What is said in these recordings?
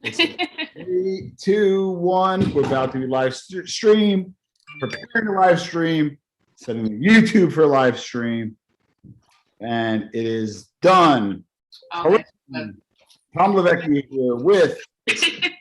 It's 3, 2, 1. We're about to live stream, preparing to live stream, setting the YouTube for live stream, and it is done. Okay. Tom Levecki here with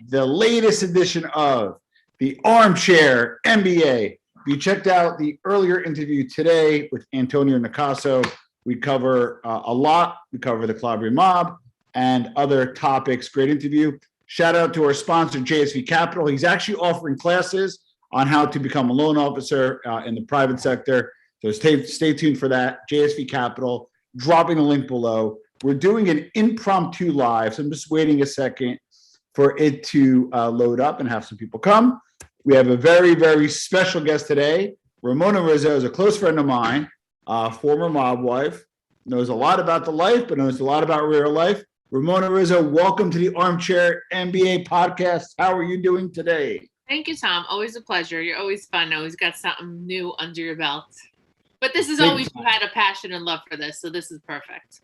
the latest edition of the Armchair NBA. If you checked out the earlier interview today with Antonio Nicasso, we cover a lot. We cover the Calabria Mob and other topics. Great interview. Shout out to our sponsor, JSV Capital. He's actually offering classes on how to become a loan officer in the private sector. So stay tuned for that. JSV Capital, dropping the link below. We're doing an impromptu live, so I'm just waiting a second for it to load up and have some people come. We have a very, very special guest today. Ramona Rizzo is a close friend of mine, former mob wife, knows a lot about the life, but knows a lot about real life. Ramona Rizzo, welcome to the Armchair NBA podcast. How are you doing today? Thank you, Tom. Always a pleasure. You're always fun. Always got something new under your belt. But this is always, you had a passion and love for this, so this is perfect.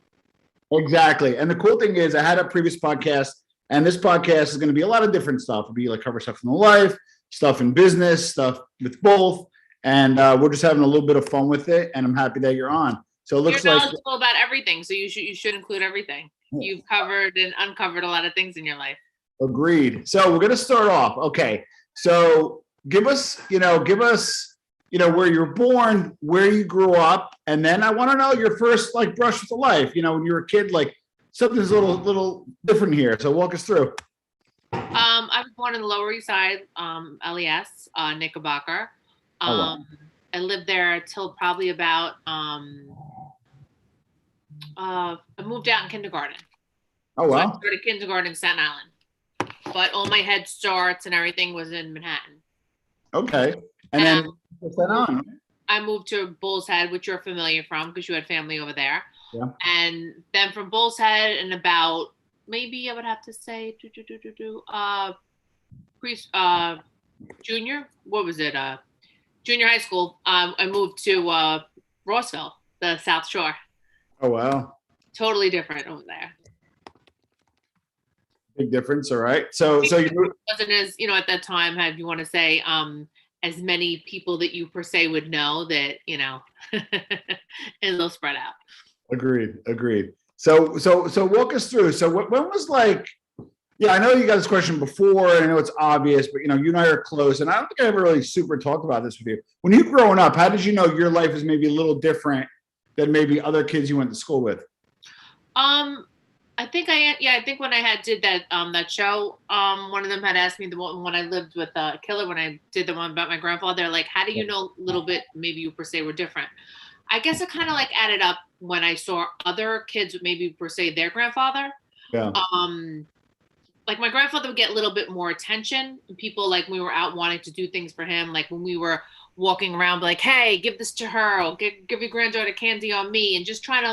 Exactly. And the cool thing is I had a previous podcast, and this podcast is going to be a lot of different stuff. It'll be like cover stuff in the life, stuff in business, stuff with both. And we're just having a little bit of fun with it, and I'm happy that you're on. So it looks you're like knowledgeable about everything, so you should include everything. You've covered and uncovered a lot of things in your life. Agreed. So we're going to start off. Okay. So give us, where you're born, where you grew up, and then I want to know your first brush with the life. When you were a kid, something's a little different here. So walk us through. I was born in the Lower East Side, LES, Knickerbocker. Wow. I lived there till probably about I moved out in kindergarten. Oh, wow. So I started kindergarten in Staten Island. But all my head starts and everything was in Manhattan. Okay. And then what's that on? I moved to Bull's Head, which you're familiar from because you had family over there. Yeah. And then from Bull's Head and about maybe I would have to say junior, what was it? Junior high school. I moved to Rossville, the South Shore. Oh, wow. Totally different over there. Big difference. All right. So you wasn't as, at that time, how you want to say, as many people that you per se would know that, it's a little spread out. Agreed. So walk us through. So when was I know you got this question before, and I know it's obvious, but you and I are close, and I don't think I ever really super talked about this with you. When you were growing up, how did you know your life is maybe a little different than maybe other kids you went to school with? I think when I did that show, one of them had asked me when I lived with Killer, when I did the one about my grandfather, how do you know a little bit, maybe you per se were different? I guess it kind of added up when I saw other kids with maybe per se their grandfather. Yeah. My grandfather would get a little bit more attention. People we were out wanting to do things for him. When we were walking around, hey, give this to her, or give your granddaughter candy on me, and just trying to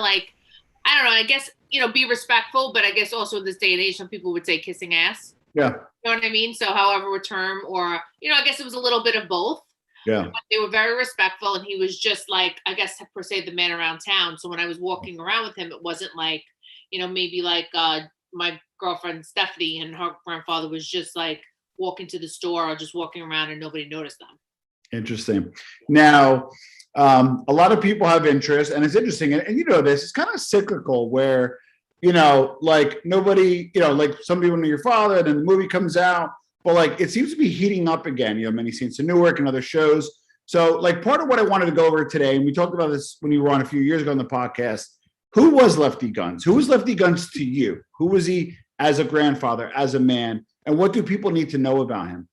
I don't know, I guess, be respectful, but I guess also in this day and age, some people would say kissing ass. Yeah. You know what I mean? So however a term, or, I guess it was a little bit of both. Yeah. But they were very respectful, and he was just I guess per se, the man around town. So when I was walking around with him, it wasn't maybe my girlfriend Stephanie and her grandfather was just walking to the store or just walking around and nobody noticed them. Interesting. Now, a lot of people have interest, and it's interesting, and this, it's kind of cyclical where, nobody, somebody went to your father, and then the movie comes out, but it seems to be heating up again, many scenes in Newark and other shows. So part of what I wanted to go over today, and we talked about this when you were on a few years ago on the podcast, who was Lefty Guns? Who was Lefty Guns to you? Who was he as a grandfather, as a man, and what do people need to know about him?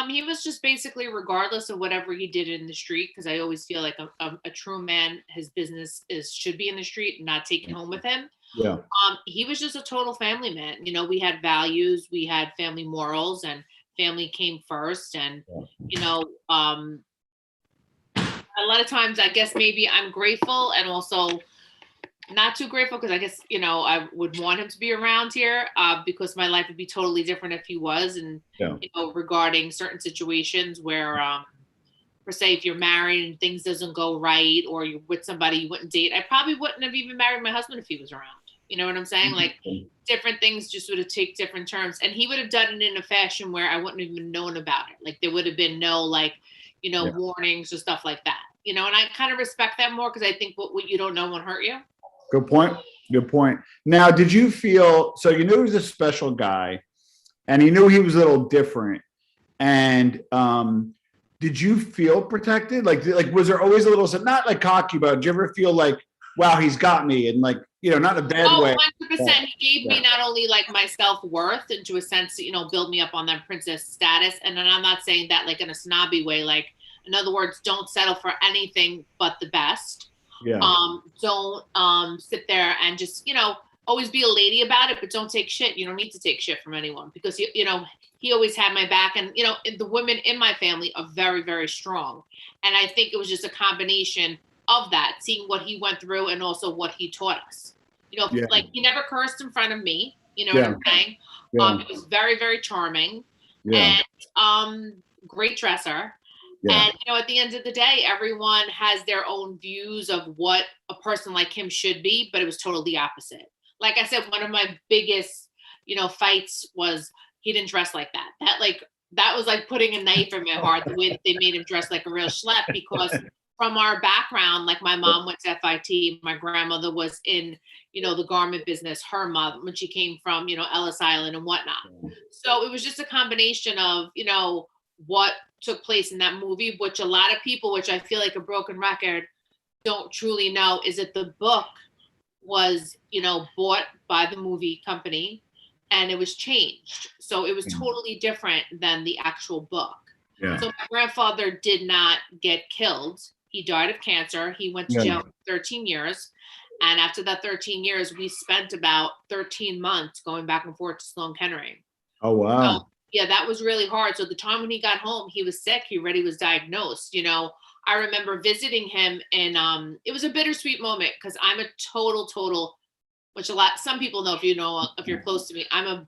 He was just basically, regardless of whatever he did in the street, because I always feel like a true man, his business should be in the street and not taken home with him. Yeah. He was just a total family man. We had values, we had family morals, and family came first. And, a lot of times, I guess maybe I'm grateful and also not too grateful because I guess, I would want him to be around here because my life would be totally different if he was. And, regarding certain situations where, per se, if you're married and things doesn't go right or you're with somebody you wouldn't date, I probably wouldn't have even married my husband if he was around. You know what I'm saying? Like different things just would have taken different turns, and he would have done it in a fashion where I wouldn't have even known about it. Like there would have been no like, warnings or stuff like that. And I kind of respect that more because I think what you don't know won't hurt you. Good point. Good point. Now, did you feel, so you knew he was a special guy and you knew he was a little different. And did you feel protected? Like was there always a little, not like cocky, but did you ever feel like, wow, he's got me, and like, not in a bad way? 100%. He gave me not only like my self-worth and to a sense, build me up on that princess status. And then I'm not saying that like in a snobby way, like in other words, don't settle for anything but the best. Yeah. Don't sit there and just, always be a lady about it, but don't take shit. You don't need to take shit from anyone because, he always had my back. And, the women in my family are very, very strong. And I think it was just a combination of that, seeing what he went through and also what he taught us. Like he never cursed in front of me. You know what I'm saying? Yeah. He was very, very charming and great dresser. Yeah. And, at the end of the day, everyone has their own views of what a person like him should be, but it was totally the opposite. Like I said, one of my biggest, fights was he didn't dress like that. That was like putting a knife in my heart, the way that they made him dress like a real schlep, because from our background, like my mom went to FIT, my grandmother was in, the garment business, her mother, when she came from, Ellis Island and whatnot. So it was just a combination of, what took place in that movie, which a lot of people, which I feel like a broken record, don't truly know, is that the book was, bought by the movie company and it was changed. So it was totally different than the actual book. Yeah. So my grandfather did not get killed. He died of cancer. He went to jail for 13 years. And after that 13 years, we spent about 13 months going back and forth to Sloan Kettering. Oh, wow. So, yeah, that was really hard. So the time when he got home, he was sick. He already was diagnosed. I remember visiting him, and it was a bittersweet moment because I'm a total, which some people know if you're close to me, I'm a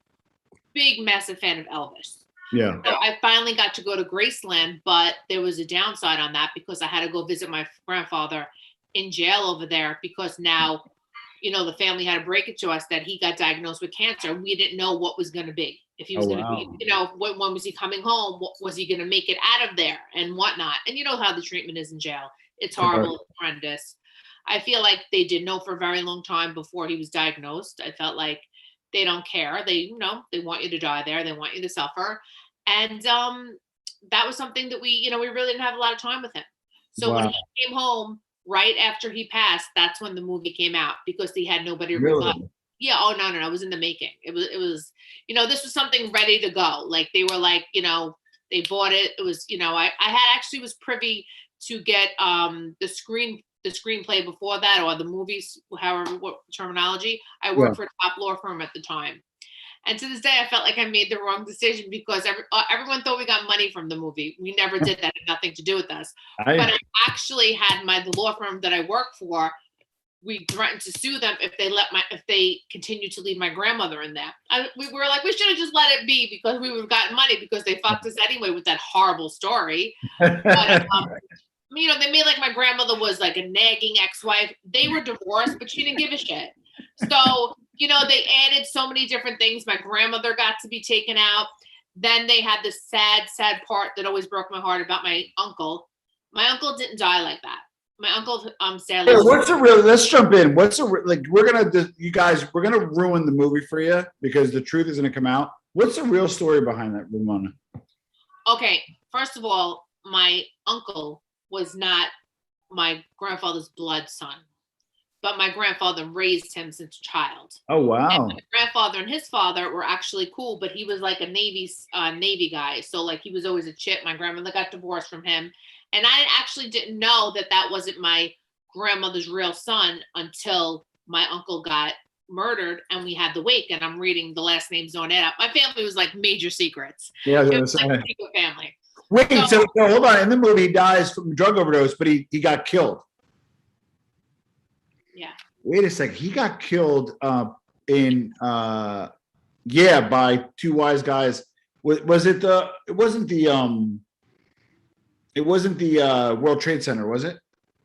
big, massive fan of Elvis. Yeah. So I finally got to go to Graceland, but there was a downside on that because I had to go visit my grandfather in jail over there because now, the family had to break it to us that he got diagnosed with cancer. We didn't know what was going to be. If he was going to be, when was he coming home? What was he going to make it out of there and whatnot? And you know how the treatment is in jail. It's horrible, it's horrendous. I feel like they didn't know for a very long time before he was diagnosed. I felt like they don't care. They, they want you to die there. They want you to suffer. And that was something that we really didn't have a lot of time with him. So when he came home right after he passed, that's when the movie came out because he had nobody to revive. Yeah. Oh, no. It was in the making. It was, this was something ready to go. Like they were like, they bought it. It was, I had actually was privy to get the screenplay before that, or the movies, however, what terminology. I worked for a top law firm at the time. And to this day, I felt like I made the wrong decision because everyone thought we got money from the movie. We never did that. It had nothing to do with us. But I actually had the law firm that I work for, we threatened to sue them if they continued to leave my grandmother in there. We were like, we should have just let it be because we would have gotten money because they fucked us anyway with that horrible story. But, they made like my grandmother was like a nagging ex-wife. They were divorced, but she didn't give a shit. So, they added so many different things. My grandmother got to be taken out. Then they had this sad, sad part that always broke my heart about my uncle. My uncle didn't die like that. My uncle, sadly. Let's jump in. We're going to ruin the movie for you because the truth is going to come out. What's the real story behind that, Ramona? Okay. First of all, my uncle was not my grandfather's blood son, but my grandfather raised him since a child. Oh, wow. And my grandfather and his father were actually cool, but he was like a Navy guy. So like he was always a chip. My grandmother got divorced from him. And I actually didn't know that wasn't my grandmother's real son until my uncle got murdered and we had the wake. And I'm reading the last names on it. My family was like major secrets. Yeah, it was like a secret family. Wait, so hold on. In the movie, he dies from drug overdose, but he got killed. Yeah. Wait a second. He got killed by two wise guys. Was it it wasn't the World Trade Center, was it?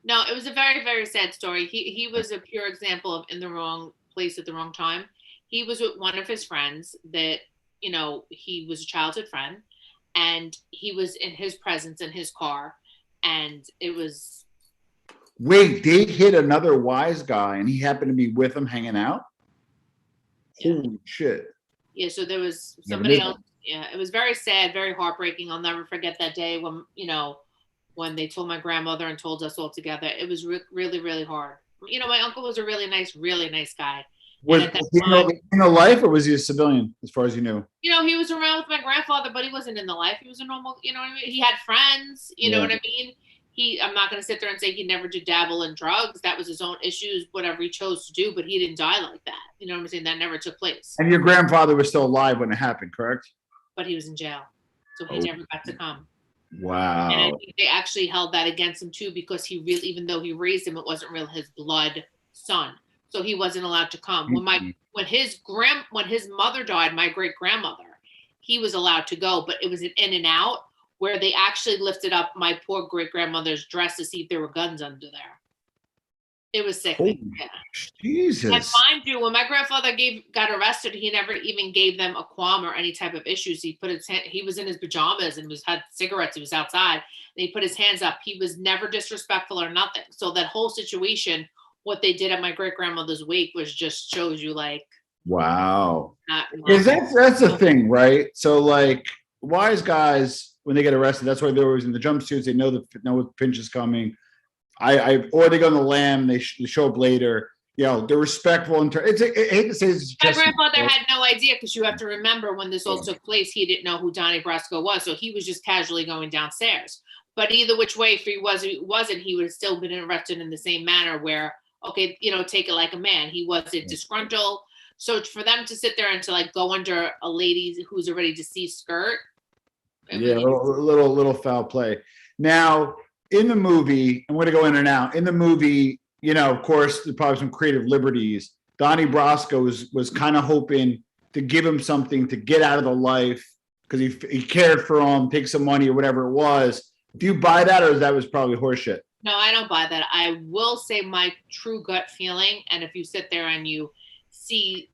No, it was a very, very sad story. He was a pure example of in the wrong place at the wrong time. He was with one of his friends that, he was a childhood friend, and he was in his presence in his car, and it was. Wait, they hit another wise guy, and he happened to be with them hanging out? Yeah. Holy shit. Yeah, so there was somebody else. Yeah, it was very sad, very heartbreaking. I'll never forget that day when they told my grandmother and told us all together. It was really, really hard. My uncle was a really nice guy. Was he in the life, or was he a civilian, as far as you knew? He was around with my grandfather, but he wasn't in the life. He was a normal, what I mean? He had friends, you know what I mean? I'm not going to sit there and say he never did dabble in drugs. That was his own issues, whatever he chose to do, but he didn't die like that. You know what I'm saying? That never took place. And your grandfather was still alive when it happened, correct? But he was in jail, so he never got to come. Wow. And I think they actually held that against him too, because even though he raised him, it wasn't really his blood son, so he wasn't allowed to come. When his mother died, my great grandmother, he was allowed to go, but it was an in and out where they actually lifted up my poor great grandmother's dress to see if there were guns under there. It was sick. Yeah. Jesus. And mind you, when my grandfather got arrested, he never even gave them a qualm or any type of issues. He was in his pajamas and had cigarettes. He was outside, and he put his hands up. He was never disrespectful or nothing. So that whole situation, what they did at my great grandmother's wake, was just shows you like. Wow. Because that's the thing, right? So like wise guys, when they get arrested, that's why they're always in the jumpsuits. They know the pinch is coming. Or they go on the lam. They show up later. They're respectful. I hate to say this. My grandfather had no idea, because you have to remember when this all took place, he didn't know who Donnie Brasco was, so he was just casually going downstairs. But either which way, if he wasn't, he would have still been arrested in the same manner. Where take it like a man. He wasn't disgruntled. So for them to sit there and to like go under a lady who's already deceased skirt. A little foul play. Now, in the movie, I'm going to go in and out. In the movie, of course, there's probably some creative liberties. Donnie Brasco was kind of hoping to give him something to get out of the life, because he cared for him, take some money or whatever it was. Do you buy that, or that was probably horseshit? No, I don't buy that. I will say my true gut feeling, and if you sit there and you see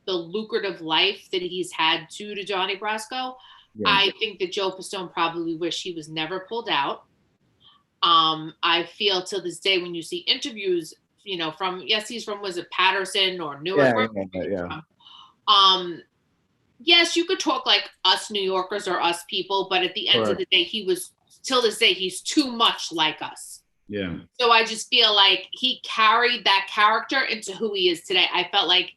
the lucrative life that he's had to Donnie Brasco, I think that Joe Pistone probably wished he was never pulled out. I feel till this day, when you see interviews, he's from, was it Patterson or Newark? Yes, you could talk like us New Yorkers or us people, but at the end of the day, till this day, he's too much like us. Yeah. So I just feel like he carried that character into who he is today. I felt like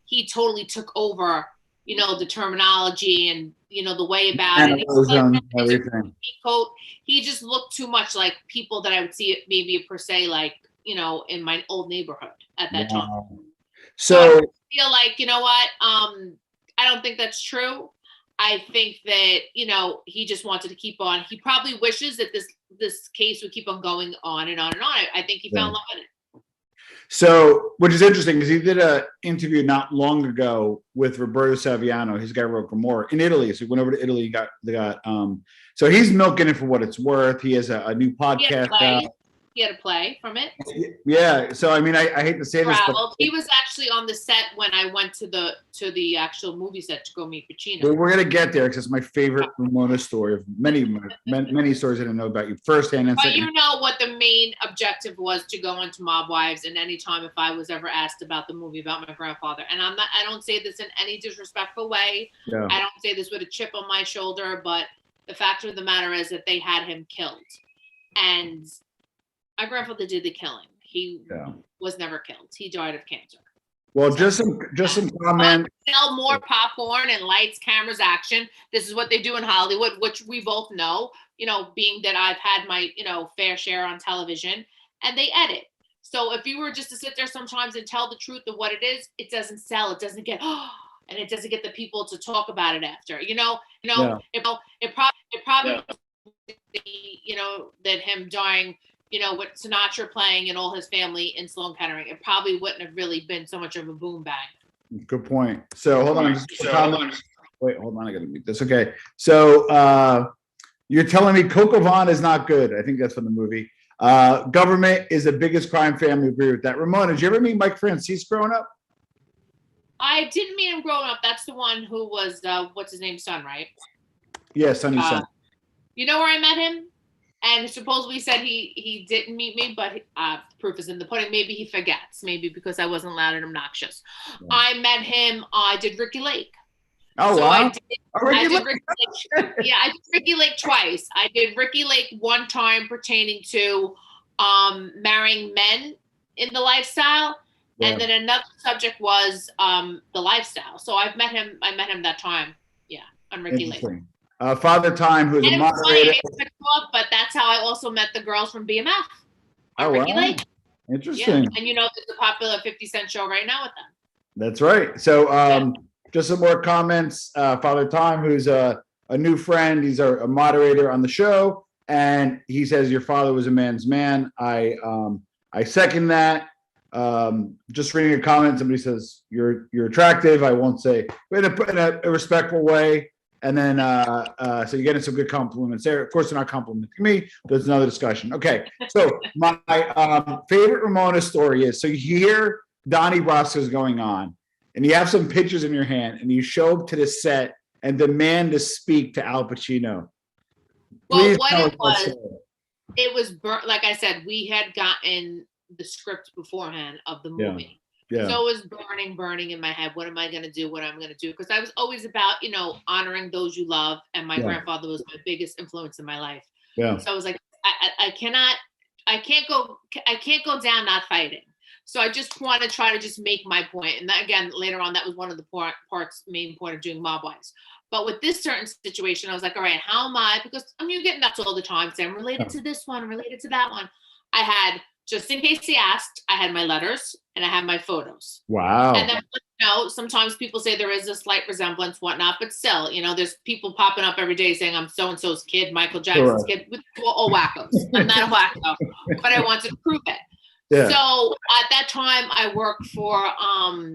he totally took over, the terminology and, the way about it. Everything. He just looked too much like people that I would see maybe per se, like, in my old neighborhood at that time. So I feel like, I don't think that's true. I think that, he just wanted to keep on. He probably wishes that this case would keep on going on and on and on. I think he fell in love with it. So, which is interesting, because he did an interview not long ago with Roberto Saviano. He's the guy who wrote Gomorrah in Italy. So he went over to Italy, so he's milking it for what it's worth. He has a new podcast out. He had a play from it. Yeah. So I mean, I hate to say this, but he was actually on the set when I went to the actual movie set to go meet Pacino. We're gonna get there, because it's my favorite Ramona story of many stories I didn't know about you firsthand. And but you know what the main objective was, to go into Mob Wives, and anytime if I was ever asked about the movie about my grandfather, and I don't say this in any disrespectful way. Yeah. I don't say this with a chip on my shoulder, but the fact of the matter is that they had him killed, and my grandfather did the killing. He was never killed. He died of cancer. Well, just some comment. Sell more popcorn and lights, cameras, action. This is what they do in Hollywood, which we both know, being that I've had my, fair share on television, and they edit. So if you were just to sit there sometimes and tell the truth of what it is, it doesn't sell. It doesn't get, and it doesn't get the people to talk about it after, it probably, that him dying, with Sinatra playing and all his family in Sloan Kettering, it probably wouldn't have really been so much of a boom bang. Good point. So hold on. Wait, hold on. I gotta mute this. Okay. So you're telling me Coco Vaughn is not good. I think that's from the movie. Government is the biggest crime family. Agree with that. Ramona, did you ever meet Mike Francis growing up? I didn't meet him growing up. That's the one who was what's his name's son, right? Yeah, Sonny's son. You know where I met him? And supposedly said he didn't meet me, but proof is in the pudding. Maybe he forgets. Maybe because I wasn't loud and obnoxious. Yeah. I met him. I did Ricky Lake. Oh, so wow. I did Ricky Lake. Yeah, I did Ricky Lake twice. I did Ricky Lake one time pertaining to marrying men in the lifestyle. Yeah. And then another subject was the lifestyle. So I met him that time. Yeah, on Ricky Lake. Father Time, who's a moderator. But that's how I also met the girls from BMF on Ricky Lake. Interesting. Yeah. And there's a popular 50 Cent show right now with them. That's right. So just some more comments. Father Time, who's a new friend. He's a moderator on the show. And he says, your father was a man's man. I second that. Just reading a comment, somebody says, you're attractive. I won't say, but in a respectful way. And then, so you're getting some good compliments there. Of course, they're not complimenting me, but it's another discussion. Okay, so my favorite Ramona story is, so you hear Donnie Brasco is going on, and you have some pictures in your hand, and you show up to the set and demand to speak to Al Pacino. Well, what it was, like I said, we had gotten the script beforehand of the movie. Yeah. Yeah. So it was burning in my head. What am I going to do? What I'm going to do? Because I was always about, honoring those you love. And my grandfather was my biggest influence in my life. Yeah. So I was like, I can't go down not fighting. So I just want to try to just make my point. And that, again, later on, that was one of the main point of doing Mob Wives. But with this certain situation, I was like, all right, how am I? Because you're getting nuts all the time. Saying I'm related to this one, I'm related to that one. I had, just in case he asked, I had my letters and I had my photos. Wow. And then, sometimes people say there is a slight resemblance, whatnot, but still, there's people popping up every day saying I'm so-and-so's kid, Michael Jackson's kid, with all wackos. I'm not a wacko, but I wanted to prove it. Yeah. So at that time, I worked for a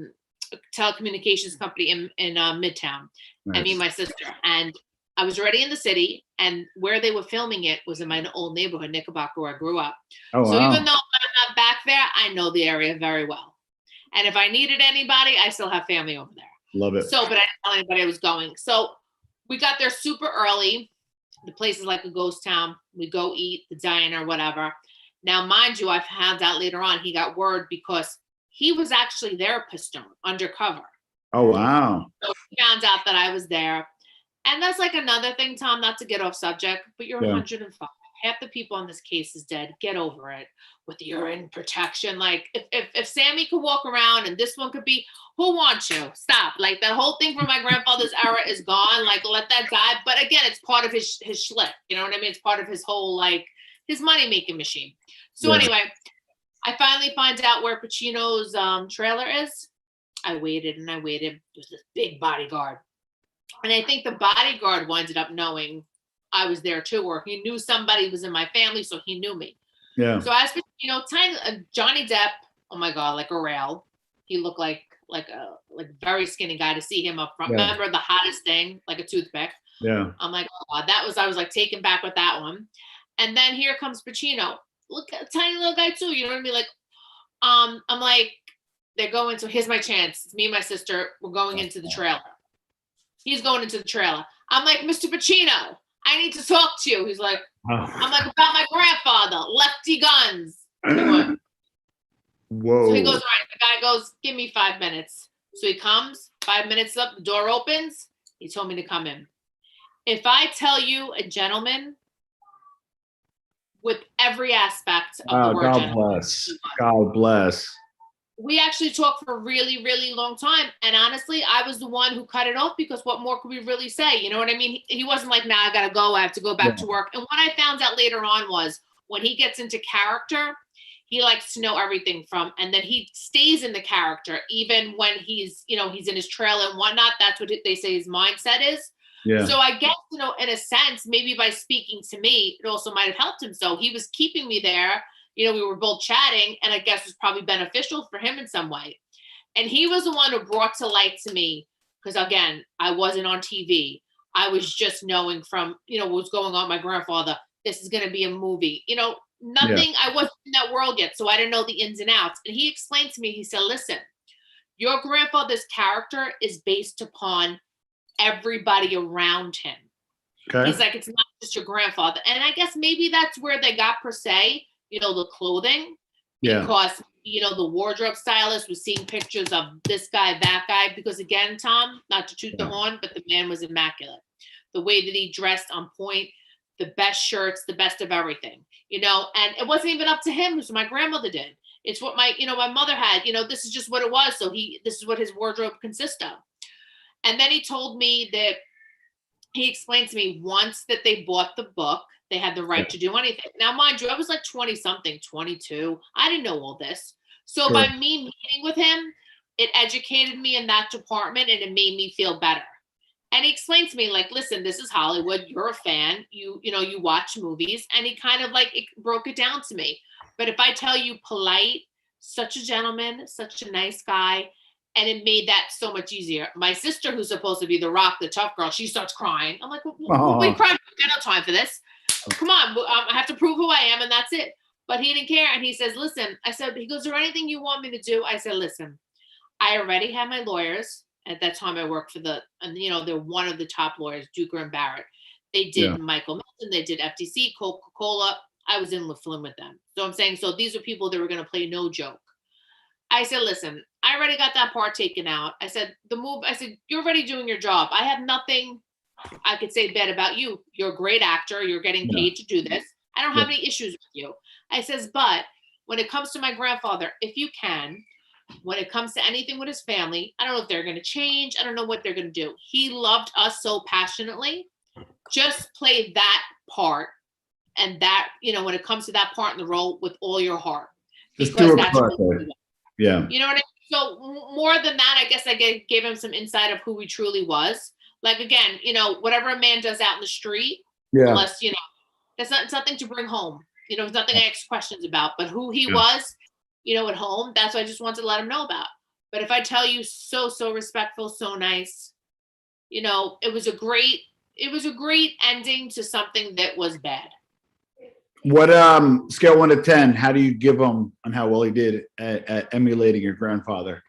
telecommunications company in Midtown. Nice. I mean, my sister, and I was already in the city, and where they were filming it was in my old neighborhood, Knickerbocker, where I grew up. Oh, so wow. Even though I'm not back there, I know the area very well. And if I needed anybody, I still have family over there. Love it. So, but I didn't tell anybody I was going. So we got there super early. The place is like a ghost town. We go eat, the diner, whatever. Now, mind you, I found out later on, he got word because he was actually their Pistone undercover. Oh, wow. So he found out that I was there. And that's like another thing, Tom, not to get off subject, but you're 105. Half the people on this case is dead. Get over it. With the urine protection. Like, if Sammy could walk around and this one could be, who wants you? Stop. Like, that whole thing from my grandfather's era is gone. Like, let that die. But again, it's part of his schlick. You know what I mean? It's part of his whole, like, his money-making machine. So anyway, I finally find out where Pacino's trailer is. I waited and I waited. There's this big bodyguard. And I think the bodyguard winded up knowing I was there too, or he knew somebody was in my family, so he knew me. Yeah. So as Johnny Depp, oh my God, like a rail. He looked like a very skinny guy to see him up front. Yeah. Remember the hottest thing, like a toothpick. Yeah. I'm like, oh God, I was like taken back with that one. And then here comes Pacino. Look, a tiny little guy too. You know what I mean? Like, I'm like, they're going. So here's my chance. It's me and my sister. We're going into the trailer. He's going into the trailer. I'm like, Mr. Pacino, I need to talk to you. He's like, I'm like, about my grandfather, Lefty Guns. Whoa. So he goes, all right. The guy goes, give me 5 minutes. So he comes, 5 minutes up, the door opens. He told me to come in. If I tell you a gentleman with every aspect of the word God gentleman. Bless. God bless. We actually talked for a really, really long time. And honestly, I was the one who cut it off because what more could we really say? You know what I mean? He wasn't like, I got to go. I have to go back to work. And what I found out later on was when he gets into character, he likes to know everything from, and then he stays in the character, even when he's in his trailer and whatnot. That's what they say his mindset is. Yeah. So I guess, in a sense, maybe by speaking to me, it also might have helped him. So he was keeping me there. We were both chatting, and I guess it was probably beneficial for him in some way. And he was the one who brought to light to me, because again, I wasn't on TV. I was just knowing from, what was going on with my grandfather, this is going to be a movie, nothing. Yeah. I wasn't in that world yet. So I didn't know the ins and outs. And he explained to me, he said, listen, your grandfather's character is based upon everybody around him. Okay. He's like, it's not just your grandfather. And I guess maybe that's where they got per se, the clothing. Yeah. Because, the wardrobe stylist was seeing pictures of this guy, that guy. Because again, Tom, not to toot the horn, but the man was immaculate. The way that he dressed on point, the best shirts, the best of everything, and it wasn't even up to him. It was what my grandmother did. It's what my mother had, this is just what it was. So this is what his wardrobe consists of. And then he told me that he explained to me once that they bought the book, they had the right to do anything. Now, mind you, I was like 20 something, 22. I didn't know all this. So by me meeting with him, it educated me in that department and it made me feel better. And he explained to me, like, listen, this is Hollywood. You're a fan. You watch movies. And he kind of broke it down to me. But if I tell you polite, such a gentleman, such a nice guy, and it made that so much easier. My sister, who's supposed to be the rock, the tough girl, she starts crying. I'm like, we cried. We got no time for this. Come on. I have to prove who I am, and that's it. But he didn't care. And he says, listen, he goes, is there anything you want me to do? I said, listen, I already have my lawyers. At that time, I worked for they're one of the top lawyers, Duker and Barrett. They did Michael Milton. They did FTC, Coca-Cola. I was in with them. So I'm saying, so these are people that were going to play no joke. I said, listen, I already got that part taken out. I said, you're already doing your job. I have nothing I could say bad about you. You're a great actor. You're getting paid to do this. I don't have any issues with you. I says, but when it comes to my grandfather, if you can, when it comes to anything with his family, I don't know if they're going to change. I don't know what they're going to do. He loved us so passionately. Just play that part. And that, when it comes to that part in the role with all your heart. Just do it correctly. Yeah. You know what I mean? So more than that, I guess I gave him some insight of who he truly was. Like, again, whatever a man does out in the street, unless, it's nothing to bring home. It's nothing I ask questions about. But who he was, at home, that's what I just wanted to let him know about. But if I tell you so respectful, so nice, it was a great ending to something that was bad. What scale 1 to 10? How do you give him on how well he did at emulating your grandfather?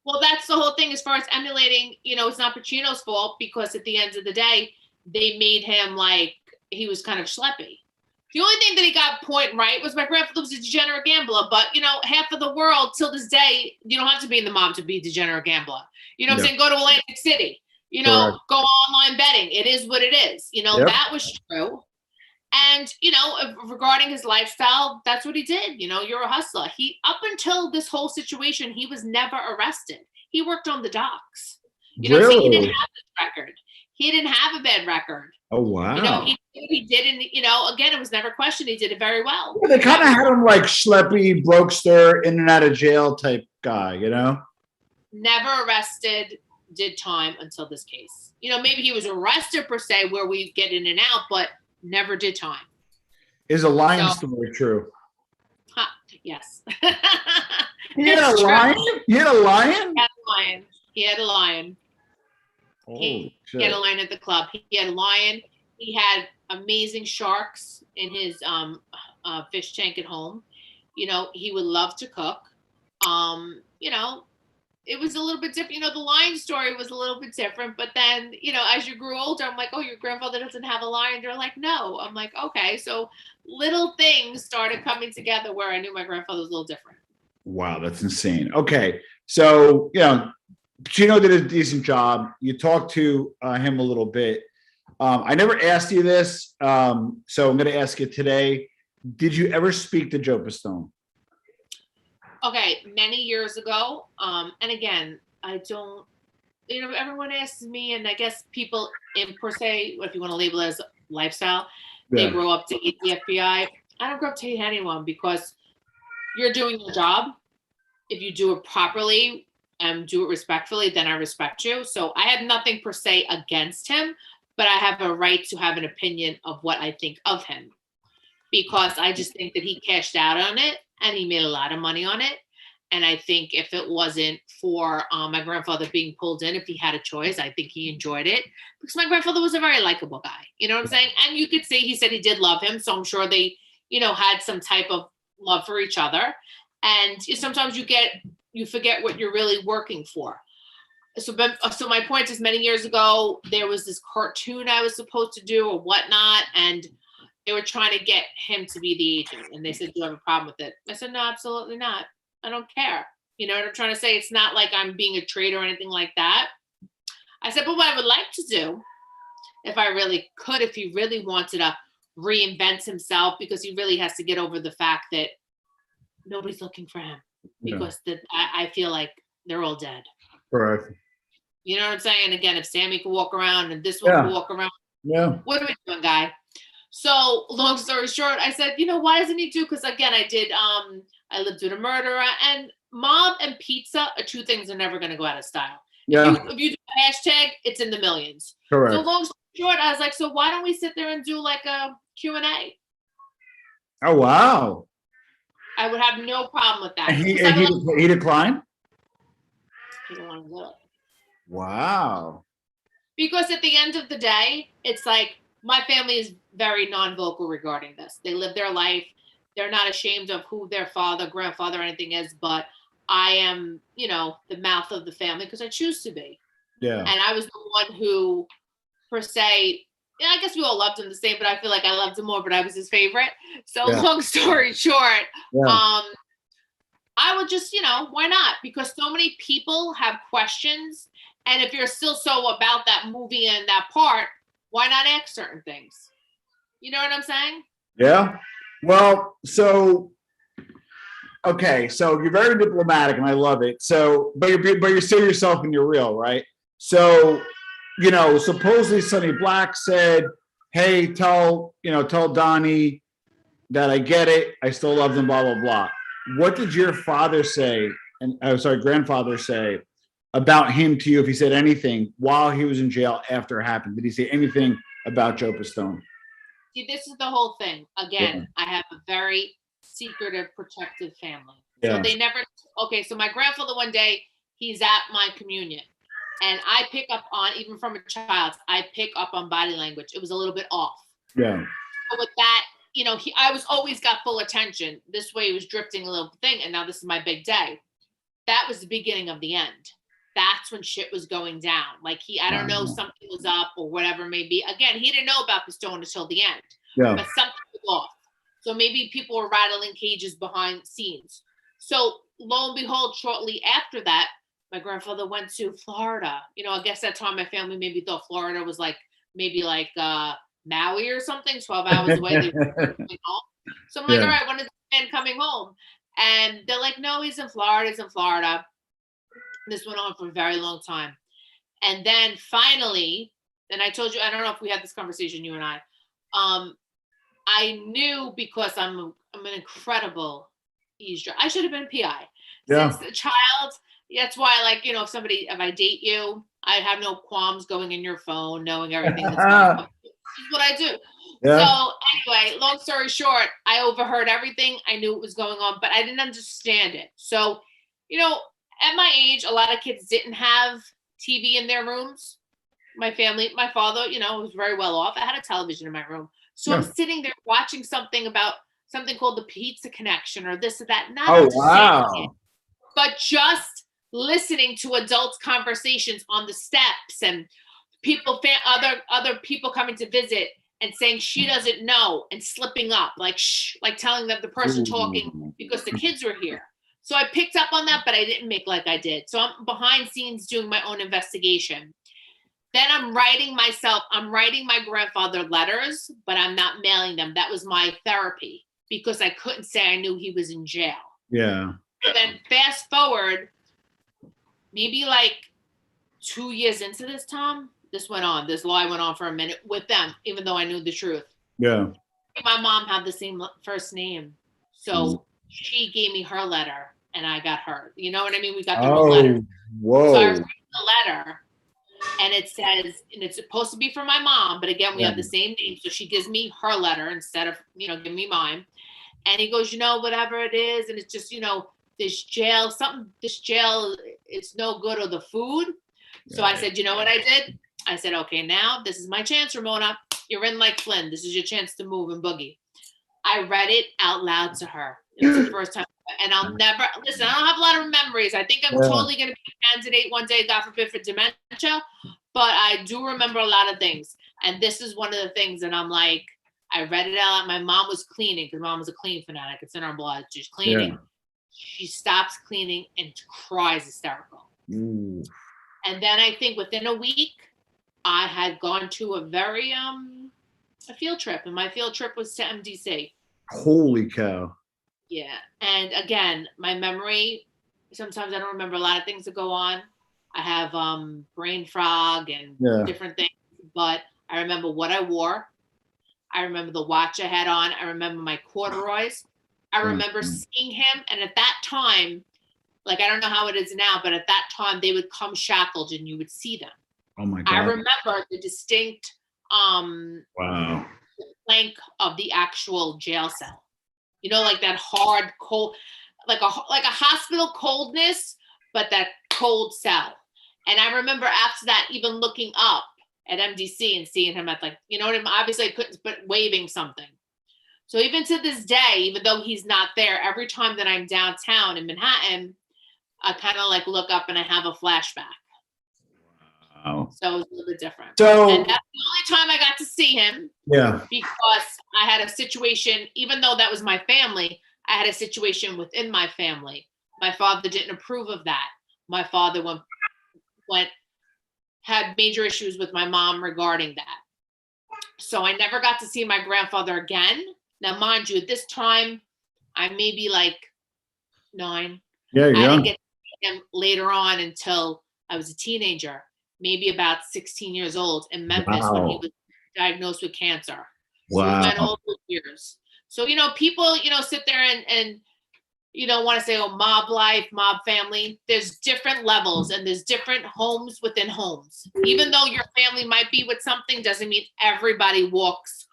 Well, that's the whole thing. As far as emulating, it's not Pacino's fault because at the end of the day, they made him like he was kind of schleppy. The only thing that he got point right was my grandfather was a degenerate gambler. But half of the world till this day, you don't have to be in the mob to be a degenerate gambler. What I'm saying? Go to Atlantic City. Go online betting. It is what it is. That was true. And, regarding his lifestyle, that's what he did. You're a hustler. Up until this whole situation, he was never arrested. He worked on the docks. Really? He didn't have this record. He didn't have a bad record. Oh, wow. He did. And, again, it was never questioned. He did it very well. Yeah, they kind of had him like schleppy, brokester, in and out of jail type guy, Never arrested, did time until this case. Maybe he was arrested per se where we get in and out, but never did time. Is a lion story true? Yes. He had a lion? He had a lion? He had a lion. He had a lion at the club. He had a lion. He had amazing sharks in his fish tank at home. He would love to cook. It was a little bit different. The lion story was a little bit different. But then, as you grew older, I'm like, oh, your grandfather doesn't have a lion. They're like, no. I'm like, okay. So little things started coming together where I knew my grandfather was a little different. Wow, that's insane. Okay. So, Pacino did a decent job. You talked to him a little bit. I never asked you this, so I'm going to ask you today. Did you ever speak to Joe Pistone? Okay, many years ago. And again, I don't, everyone asks me, and I guess people in per se, if you want to label it as lifestyle, they grow up to hate the FBI. I don't grow up to hate anyone because you're doing your job. If you do it properly and do it respectfully, then I respect you. So I have nothing per se against him, but I have a right to have an opinion of what I think of him because I just think that he cashed out on it. And he made a lot of money on it. And I think if it wasn't for my grandfather being pulled in, if he had a choice, I think he enjoyed it because my grandfather was a very likable guy. You know what I'm saying? And you could say he said he did love him. So I'm sure they, had some type of love for each other. And sometimes you get you forget what you're really working for. So my point is, many years ago, there was this cartoon I was supposed to do or whatnot, and they were trying to get him to be the agent. And they said, do you have a problem with it? I said, no, absolutely not. I don't care. You know what I'm trying to say? It's not like I'm being a traitor or anything like that. I said, but what I would like to do, if I really could, if he really wanted to reinvent himself, because he really has to get over the fact that nobody's looking for him, because I feel like they're all dead. Correct. You know what I'm saying? Again, if Sammy could walk around and this one could walk around, what are we doing, guy? So long story short, I said, why doesn't he do? Because again, I lived with a murderer, and mob and pizza are two things that are never going to go out of style. Yeah. If you do a hashtag, it's in the millions. Correct. So long story short, I was like, so why don't we sit there and do like a Q&A? Oh, wow. I would have no problem with that. And he declined? He didn't want to do it. Wow. Because at the end of the day, it's like, my family is very non-vocal regarding this. They live their life. They're not ashamed of who their father, grandfather, or anything is, but I am, the mouth of the family because I choose to be. Yeah. And I was the one who, per se, I guess we all loved him the same, but I feel like I loved him more, but I was his favorite. So long story short, I would just, why not? Because so many people have questions. And if you're still so about that movie and that part, why not ask certain things? You know what I'm saying? Yeah. Well, so, okay. So you're very diplomatic and I love it. So, but you're still yourself and you're real, right? So, supposedly Sonny Black said, hey, tell Donnie that I get it. I still love them, blah, blah, blah. What did your father say? And grandfather say about him to you, if he said anything while he was in jail after it happened? Did he say anything about Joe Pistone? See, this is the whole thing. Again, I have a very secretive, protective family. So they never, so my grandfather one day, he's at my communion. And I pick up on, even from a child, I pick up on body language. It was a little bit off. Yeah. But with that, I was always got full attention. This way he was drifting a little thing. And now this is my big day. That was the beginning of the end. That's when shit was going down. Like I don't know, something was up or whatever it may be. Again, he didn't know about Pistone until the end. Yeah. But something was off. So maybe people were rattling cages behind the scenes. So lo and behold, shortly after that, my grandfather went to Florida. I guess that time my family maybe thought Florida was maybe like Maui or something, 12 hours away. They were coming home. So I'm like, all right, when is this man coming home? And they're like, no, he's in Florida. He's in Florida. This went on for a very long time. And then finally, and I told you, I don't know if we had this conversation, you and I knew, because I'm an incredible eavesdropper. I should have been PI. Yeah. Since a child, that's why, if I date you, I have no qualms going in your phone, knowing everything that's going on. This is what I do. Yeah. So anyway, long story short, I overheard everything. I knew what was going on, but I didn't understand it. So, at my age, a lot of kids didn't have TV in their rooms. My family, my father, was very well off. I had a television in my room. So I'm sitting there watching something about something called the Pizza Connection or this or that. Not it, but just listening to adults' conversations on the steps and other people coming to visit and saying she doesn't know and slipping up, like telling them the person talking because the kids were here. So I picked up on that, but I didn't make like I did. So I'm behind scenes doing my own investigation. Then I'm writing my grandfather letters, but I'm not mailing them. That was my therapy because I couldn't say I knew he was in jail. Yeah. So then fast forward, maybe 2 years into this, Tom, this lie went on for a minute with them, even though I knew the truth. Yeah. My mom had the same first name. So she gave me her letter and I got her. You know what I mean? We got the whole letter. Whoa. So I read the letter and it says, and it's supposed to be from my mom, but again, we have the same name. So she gives me her letter instead of, giving me mine. And he goes, whatever it is. And it's just, this jail, it's no good or the food. So I said, you know what I did? I said, okay, now this is my chance, Ramona. You're in like Flynn. This is your chance to move and boogie. I read it out loud to her. It was the first time And I'll never, listen, I don't have a lot of memories. I think I'm totally going to be a candidate one day, God forbid, for dementia, but I do remember a lot of things. And this is one of the things that I'm like, I read it out. My mom was cleaning because mom was a clean fanatic. It's in her blood. She's cleaning. Yeah. She stops cleaning and cries hysterical. Ooh. And then I think within a week, I had gone to a very, a field trip. And my field trip was to MDC. Holy cow. Yeah. And again, my memory, sometimes I don't remember a lot of things that go on. I have brain fog and different things, but I remember what I wore. I remember the watch I had on. I remember my corduroys. I remember seeing him. And at that time, like, I don't know how it is now, but at that time they would come shackled and you would see them. Oh my God. I remember the distinct wow. plank of the actual jail cell. You know, like that hard, cold, like a hospital coldness, but that cold cell. And I remember after that, even looking up at MDC and seeing him at, like, you know what I mean? Obviously I couldn't, but waving something. So even to this day, even though he's not there, every time that I'm downtown in Manhattan, I kind of like look up and I have a flashback. Wow. So it's a little bit different. So, and that's the only time I got to see him. Yeah. Because I had a situation, even though that was my family, I had a situation within my family. My father didn't approve of that. My father had major issues with my mom regarding that. So I never got to see my grandfather again. Now, mind you, at this time, I may be like 9. Yeah, I young. didn't get to see him later on until I was a teenager, maybe about 16 years old in Memphis when he was diagnosed with cancer. So we went all those years. So, you know, people, you know, sit there and you know, want to say, oh, mob life, mob family. There's different levels and there's different homes within homes. Even though your family might be with something doesn't mean everybody walks,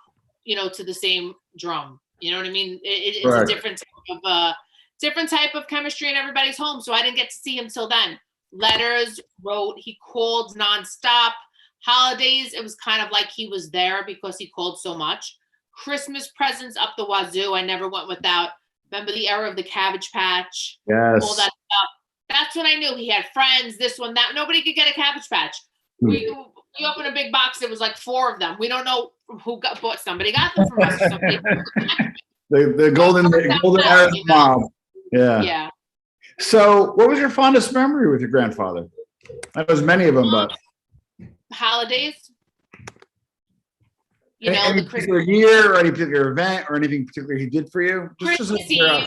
you know, to the same drum. You know what I mean? It's a different type of chemistry in everybody's home. So I didn't get to see him till then. Letters, wrote, he called nonstop. Holidays, it was kind of like he was there because he called so much. Christmas presents up the wazoo. I never went without. Remember the era of the Cabbage Patch? Yes. All that stuff. That's when I knew he had friends, this one, that. Nobody could get a Cabbage Patch. We opened a big box. It was like 4 of them. We don't know who bought. Somebody got them from us or somebody. the golden era mob. Yeah. Yeah. So what was your fondest memory with your grandfather? There was many of them, but. Holidays. You know, any particular year or any particular event or anything particular he did for you? Christmas Eve.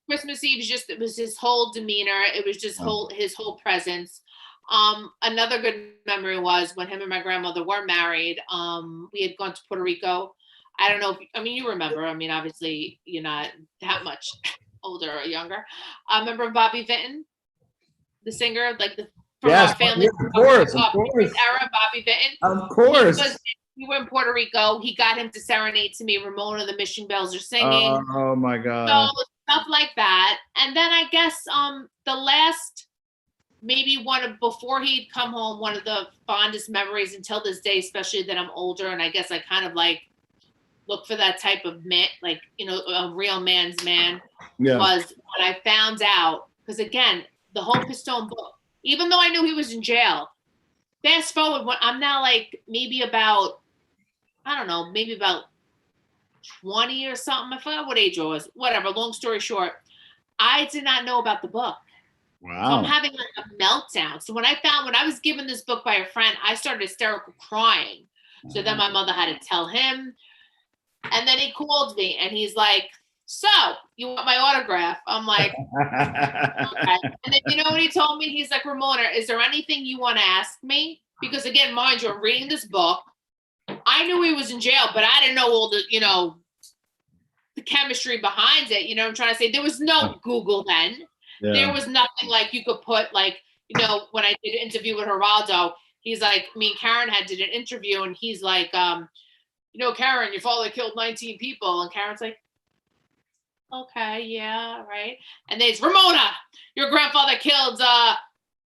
Christmas Eve it was his whole demeanor. It was just his whole presence. Another good memory was when him and my grandmother were married. We had gone to Puerto Rico. I don't know if, you remember. I mean, obviously you're not that much older or younger. I remember Bobby Vinton, the singer, like from our family. Yes, of course. Era, Bobby Vinton. Of course. We were in Puerto Rico. He got him to serenade to me. Ramona, the Mission Bells are singing. Oh my God. So stuff like that. And then I guess the last, maybe before he'd come home, one of the fondest memories until this day, especially that I'm older, and I guess I kind of like look for that type of man, like, you know, a real man's man, was when I found out, because again, the whole Pistone book, even though I knew he was in jail, fast forward, when I'm now like maybe about, I don't know, maybe about 20 or something. I forgot what age I was. Whatever. Long story short, I did not know about the book. Wow. So I'm having like a meltdown. So when I was given this book by a friend, I started hysterical crying. So then my mother had to tell him. And then he called me and he's like, so you want my autograph? I'm like, okay. And then you know what he told me? He's like, Ramona, is there anything you want to ask me? Because again, mind you, I'm reading this book. I knew he was in jail, but I didn't know all the, you know, the chemistry behind it. You know what I'm trying to say? There was no Google then. Yeah. There was nothing like you could put, like, you know, when I did an interview with Geraldo, he's like, me and Karen did an interview and he's like, you know, Karen, your father killed 19 people. And Karen's like, okay, yeah, right. And then it's Ramona, your grandfather killed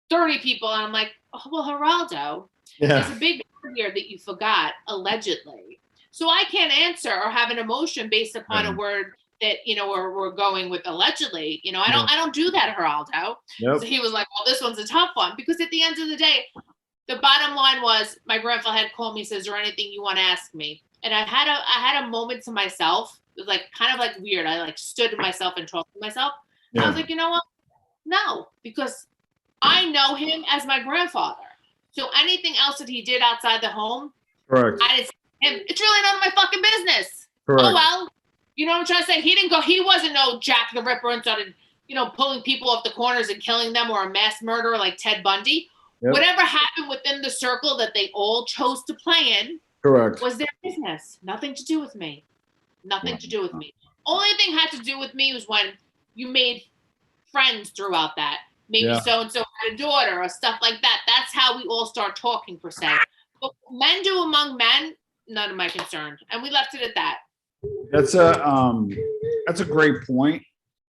30 people. And I'm like, oh, well, Geraldo, there's a big word here that you forgot, allegedly. So I can't answer or have an emotion based upon a word that, we're going with allegedly, I don't do that, Geraldo. Yep. So he was like, well, this one's a tough one, because at the end of the day, the bottom line was my grandfather had called me, says, is there anything you want to ask me? And I had a moment to myself. It was like kind of like weird. I like stood to myself and talked to myself. Yeah. I was like, you know what? No, because I know him as my grandfather. So anything else that he did outside the home, correct. I didn't see him. It's really none of my fucking business. Correct. Oh well. You know what I'm trying to say? He wasn't no Jack the Ripper and started, pulling people off the corners and killing them, or a mass murderer like Ted Bundy. Yep. Whatever happened within the circle that they all chose to play in, correct, was their business. Nothing to do with me. Nothing to do with me. Only thing had to do with me was when you made friends throughout that. Maybe so-and-so had a daughter or stuff like that. That's how we all start talking, per se. But men do among men, none of my concern. And we left it at that. That's a great point.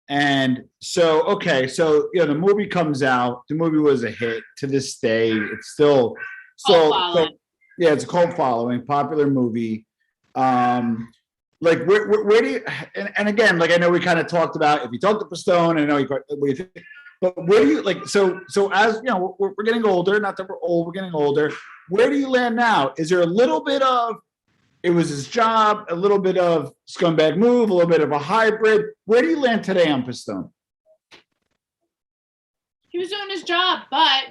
And so, okay, so the movie comes out. The movie was a hit. To this day, it's still yeah, it's a cult following, popular movie. Like where do you? And again, like I know we kind of talked about, if you talk to Pistone, I know what do you think, but where do you like? So as we're getting older. Not that we're old, we're getting older. Where do you land now? Is there a little bit of it was his job, a little bit of scumbag move, a little bit of a hybrid? Where do you land today on Pistone? He was doing his job, but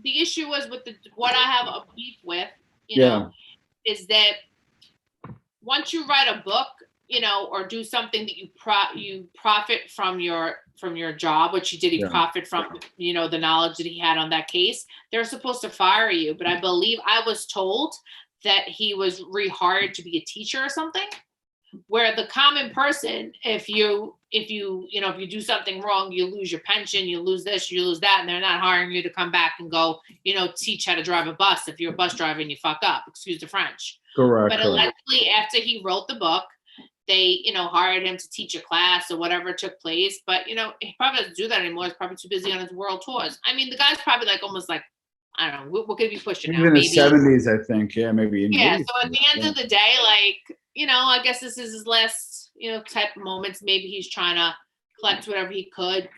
the issue was with what I have a beef with, is that once you write a book, or do something that you profit from your job, which he did, he profit from, the knowledge that he had on that case, they're supposed to fire you. But I believe I was told that he was rehired to be a teacher or something, where the common person, if you do something wrong, you lose your pension, you lose this, you lose that, and they're not hiring you to come back and go, teach how to drive a bus if you're a bus driver and you fuck up, excuse the French. Correct. But allegedly, after he wrote the book, they, hired him to teach a class or whatever took place. But, he probably doesn't do that anymore. He's probably too busy on his world tours. I mean, the guy's probably almost like, I don't know, what could he be pushing now? In the 70s, I think. Yeah, maybe. Yeah, so at the end of the day, I guess this is his last, type of moments. Maybe he's trying to collect whatever he could,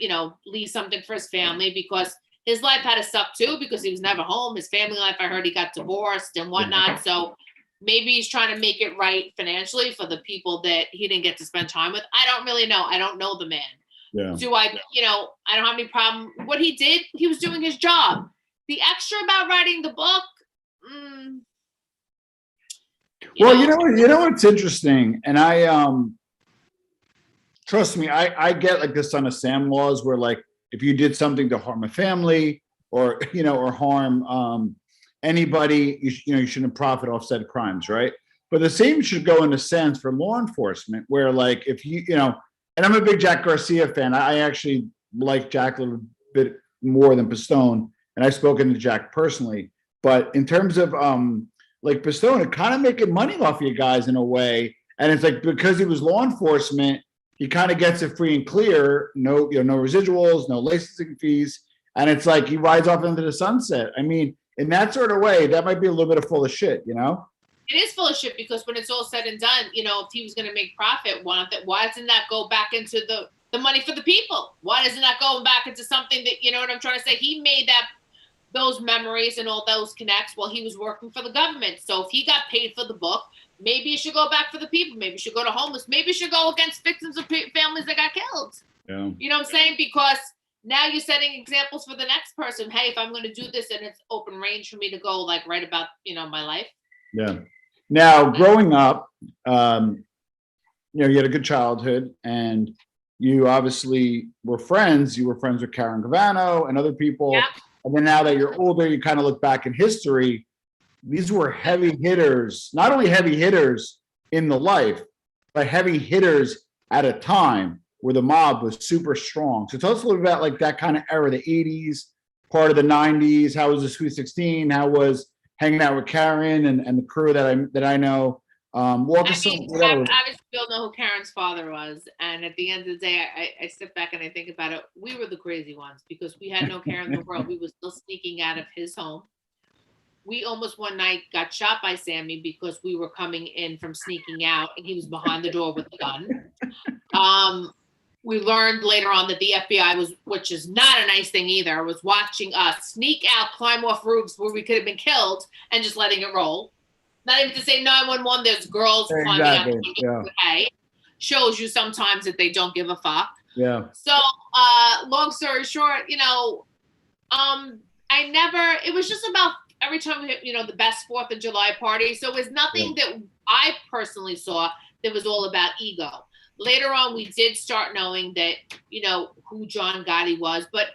leave something for his family, because his life had to suck too, because he was never home. His family life, I heard he got divorced and whatnot. So maybe he's trying to make it right financially for the people that he didn't get to spend time with. I don't really know. I don't know the man. Yeah. Do I, I don't have any problem. What he did, he was doing his job. The extra about writing the book, well, you know what's interesting, and I trust me, I get like the Son of Sam laws, where like if you did something to harm a family or or harm anybody, you shouldn't profit offset crimes, right? But the same should go in a sense for law enforcement, where like if and I'm a big Jack Garcia fan. I actually like Jack a little bit more than Pistone. And I've spoken to Jack personally, but in terms of like Pistone, it kind of making money off you guys in a way. And it's like, because he was law enforcement, he kind of gets it free and clear, no residuals, no licensing fees. And it's like he rides off into the sunset. I mean, in that sort of way, that might be a little bit of full of shit, It is full of shit, because when it's all said and done, if he was going to make profit, why doesn't that go back into the money for the people? Why doesn't that go back into something that, what I'm trying to say? He made those memories and all those connects while he was working for the government. So if he got paid for the book, maybe it should go back for the people. Maybe it should go to homeless. Maybe it should go against victims of families that got killed. Yeah. You know what I'm saying? Because now you're setting examples for the next person. Hey, if I'm going to do this, and it's open range for me to go write about, my life. Yeah. Now, growing up, you had a good childhood, and you obviously were friends. You were friends with Karen Gavano and other people. Yep. And then now that you're older, you kind of look back in history. These were heavy hitters, not only heavy hitters in the life, but heavy hitters at a time where the mob was super strong. So tell us a little bit about like that kind of era, the 80s, part of the 90s. How was the Sweet 16? How was hanging out with Karen and the crew that I know? Obviously, we all know who Karen's father was. And at the end of the day, I step back and I think about it. We were the crazy ones, because we had no care in the world. We were still sneaking out of his home. We almost one night got shot by Sammy because we were coming in from sneaking out, and he was behind the door with a gun. We learned later on that the FBI was, which is not a nice thing either, was watching us sneak out, climb off roofs where we could have been killed and just letting it roll. Not even to say 911, there's girls climbing out. Exactly. Yeah. Okay. Shows you sometimes that they don't give a fuck. Yeah. So, long story short, it was just about every time we hit, the best 4th of July party. So it was nothing that I personally saw that was all about ego. Later on, we did start knowing that, who John Gotti was. But,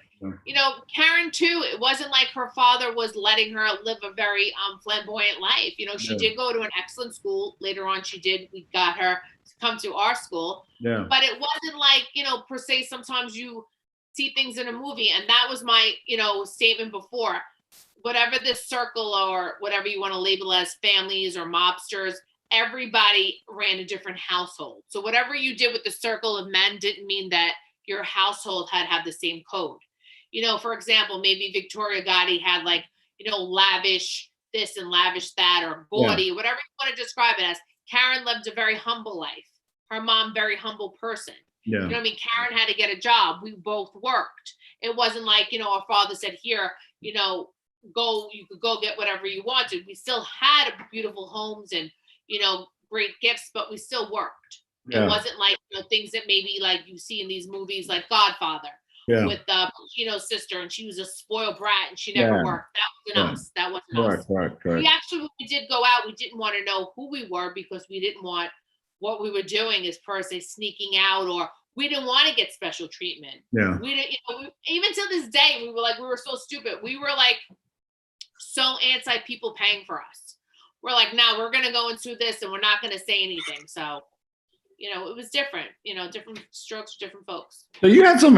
Karen, too, it wasn't like her father was letting her live a very flamboyant life. She did go to an excellent school. Later on, we got her to come to our school. Yeah. But it wasn't like, per se, sometimes you see things in a movie. And that was my, statement before. Whatever this circle or whatever you want to label as families or mobsters, everybody ran a different household. So whatever you did with the circle of men didn't mean that your household had to have the same code. For example, maybe Victoria Gotti had lavish this and lavish that, or gaudy, whatever you want to describe it as. Karen lived a very humble life. Her mom, very humble person. Yeah. You know what I mean? Karen had to get a job. We both worked. It wasn't like, our father said, here, you could go get whatever you wanted. We still had beautiful homes and, great gifts, but we still worked. Yeah. It wasn't like, things that maybe like you see in these movies like Godfather with Pacino's sister, and she was a spoiled brat and she never worked. That wasn't us. That wasn't us. Correct. We actually, when we did go out, we didn't want to know who we were because we didn't want what we were doing as per se sneaking out, or we didn't want to get special treatment. Yeah. We didn't, even to this day, we were so stupid. We were like so anti people paying for us. We're like, no, we're going to go and do this and we're not going to say anything. So, it was different, different strokes for different folks. So you had some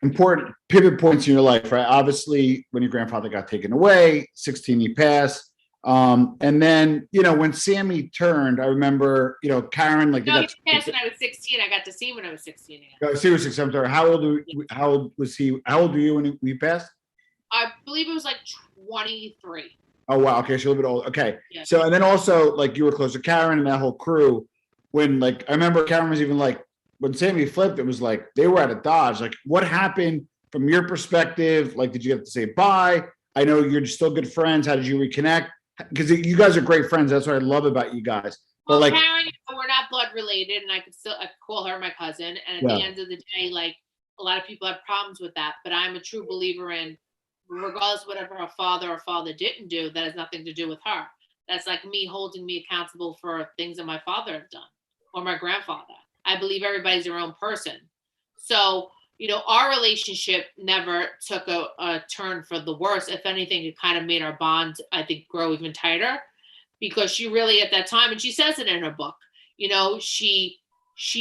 important pivot points in your life, right? Obviously, when your grandfather got taken away, 16, he passed. And then, when Sammy turned, I remember, Karen, no, he passed when I was 16. I got to see him when I was 16 again. See, was 16. How old was he? How old were you when he passed? I believe it was like 23. Oh, wow. Okay. So a little bit old. Okay. Yeah. So, and then also you were close to Karen and that whole crew when I remember Karen was even when Sammy flipped, it was they were at a Dodge. What happened from your perspective? Did you have to say bye? I know you're still good friends. How did you reconnect? Because you guys are great friends. That's what I love about you guys. Well, Karen, we're not blood related, and I call her my cousin. And at the end of the day, a lot of people have problems with that. But I'm a true believer in, regardless of whatever her father didn't do, that has nothing to do with her. That's like me holding me accountable for things that my father have done or my grandfather. I believe everybody's their own person. So, our relationship never took a turn for the worse. If anything, it kind of made our bond, I think, grow even tighter, because she really, at that time, and she says it in her book, she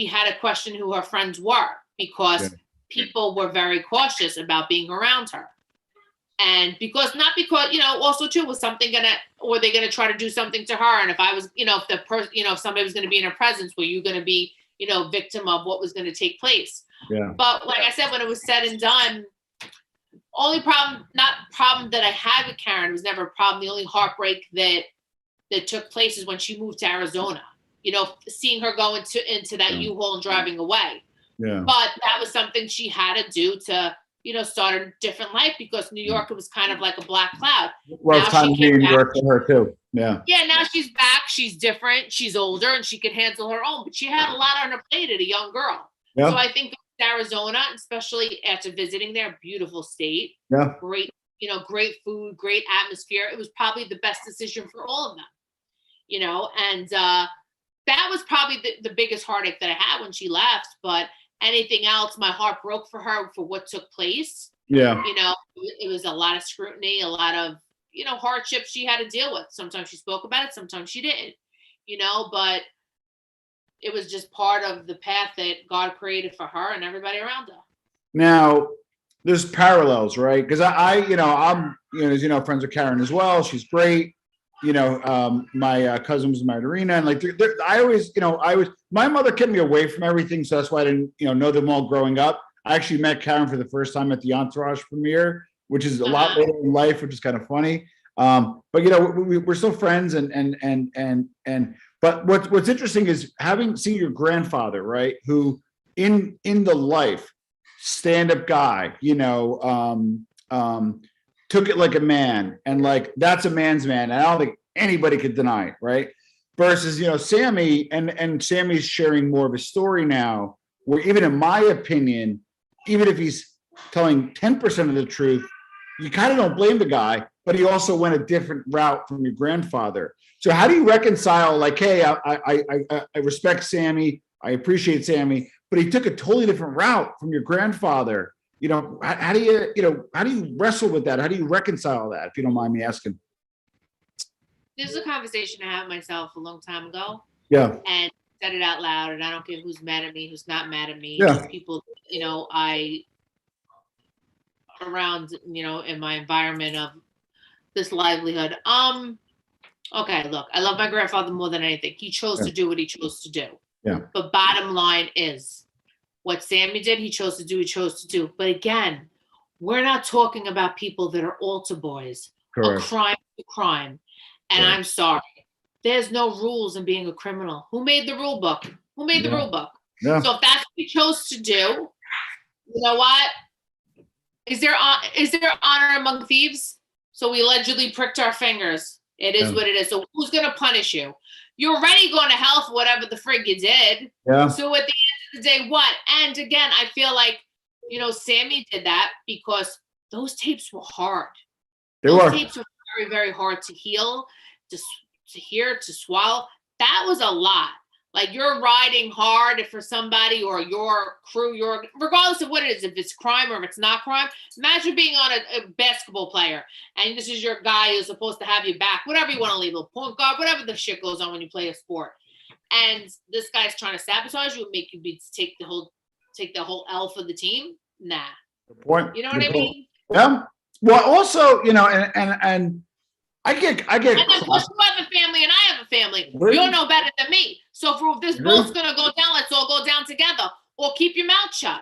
had to question who her friends were because people were very cautious about being around her. And also too, was something were they gonna try to do something to her? And if I was, if somebody was gonna be in her presence, were you gonna be, victim of what was gonna take place? Yeah. But like I said, when it was said and done, only problem that I had with Karen was never a problem. The only heartbreak that took place is when she moved to Arizona. Seeing her go into that U-Haul and driving away. Yeah. But that was something she had to do to, start a different life, because New York, it was kind of like a black cloud. Well, it's time to be in New York for her too. Yeah. Yeah, now she's back. She's different. She's older and she can handle her own. But she had a lot on her plate as a young girl. Yeah. So I think Arizona, especially after visiting there, beautiful state. Yeah. Great, great food, great atmosphere. It was probably the best decision for all of them. And that was probably the biggest heartache that I had when she left. But anything else, my heart broke for her for what took place. Yeah. It was a lot of scrutiny, a lot of, hardships she had to deal with. Sometimes she spoke about it, sometimes she didn't, but it was just part of the path that God created for her and everybody around her. Now, there's parallels, right? Because I'm, as friends with Karen as well. She's great. My cousin was married to Rena, and my mother kept me away from everything, so that's why I didn't, know them all growing up. I actually met Karen for the first time at the Entourage premiere, which is a lot later in life, which is kind of funny. But we're still friends, but what's interesting is having seen your grandfather, right, who in the life stand-up guy, took it like a man, and like that's a man's man, and I don't think anybody could deny it, right? Versus Sammy, and Sammy's sharing more of a story now, where even in my opinion, even if he's telling 10% of the truth, you kind of don't blame the guy, but he also went a different route from your grandfather. So how do you reconcile, like, hey, I respect Sammy, I appreciate Sammy, but he took a totally different route from your grandfather? How do you wrestle with that? How do you reconcile that, if you don't mind me asking? This is a conversation I had myself a long time ago. Yeah. And said it out loud, and I don't care who's mad at me, who's not mad at me. Yeah. People, I around, in my environment of this livelihood. Okay, look, I love my grandfather more than anything. He chose to do what he chose to do. Yeah. But bottom line is, what Sammy did, he chose to do. But again, we're not talking about people that are altar boys. Correct. A crime to crime. And I'm sorry. There's no rules in being a criminal. Who made the rule book? The rule book? Yeah. So if that's what he chose to do, you know what? Is there honor among thieves? So we allegedly pricked our fingers. It is what it is. So who's going to punish you? You're already going to hell for whatever the frig you did. Yeah. So at the end of the day, what? And again, I feel like, Sammy did that because those tapes were hard. Those tapes were very, very hard to heal, to hear, to swallow. That was a lot. Like, you're riding hard for somebody or your crew, regardless of what it is, if it's crime or if it's not crime. Imagine being on a basketball player and this is your guy who's supposed to have you back, whatever you want to label, point guard, whatever the shit goes on when you play a sport. And this guy's trying to sabatage you and make you take the whole L for the team. Nah. Good point. You know what I mean? Yeah. Well, also, and I get. And then plus you have a family and I have a family. Really? You don't know better than me. So if this boat's gonna go down, let's all go down together. Or keep your mouth shut.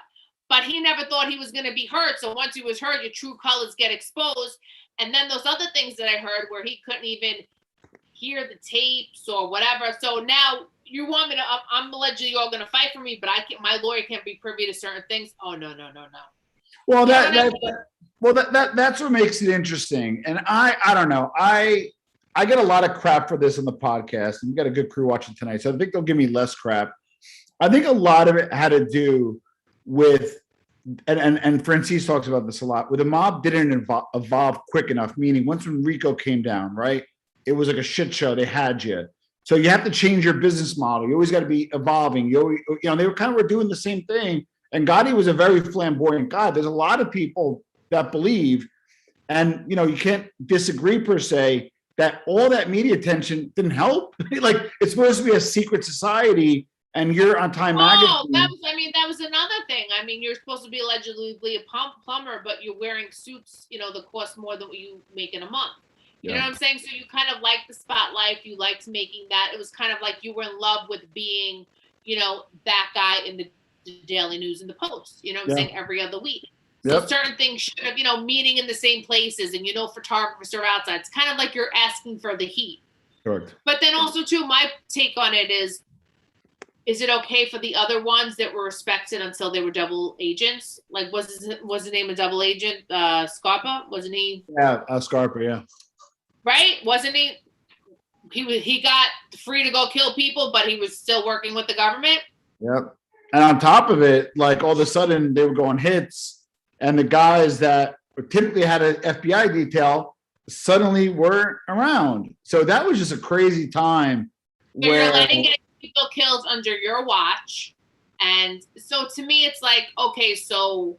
But he never thought he was gonna be hurt. So once he was hurt, your true colors get exposed. And then those other things that I heard where he couldn't even hear the tapes or whatever. So now you want me to? I'm allegedly you're all gonna fight for me, but my lawyer can't be privy to certain things. Oh no. Well, that's what makes it interesting. And I don't know. I get a lot of crap for this on the podcast, and we got a good crew watching tonight, so I think they'll give me less crap. I think a lot of it had to do with, and Francis talks about this a lot, where the mob didn't evolve quick enough, meaning once when Rico came down, right, it was like a shit show. They had you. So you have to change your business model. You always got to be evolving. They were doing the same thing. And Gotti was a very flamboyant guy. There's a lot of people that believe, and you can't disagree per se, that all that media attention didn't help. Like, it's supposed to be a secret society, and you're on Time Magazine. That was another thing. I mean, you're supposed to be allegedly a plumber, but you're wearing suits, that cost more than what you make in a month. You know what I'm saying? So you kind of liked the spotlight. You liked making that. It was kind of like you were in love with being, that guy in the Daily News and the Post. You know what I'm saying? Every other week. So certain things should have, meeting in the same places, and photographers are outside. It's kind of like you're asking for the heat. Correct. But then also too, my take on it is it okay for the other ones that were respected until they were double agents? Like, was the name of double agent Scarpa? Wasn't he? Yeah, Scarpa. Yeah. Right? Wasn't he? He got free to go kill people, but he was still working with the government. Yep. And on top of it, like, all of a sudden they were going hits, and the guys that typically had an FBI detail suddenly weren't around. So that was just a crazy time. So you're letting people killed under your watch. And so to me, it's like, okay, so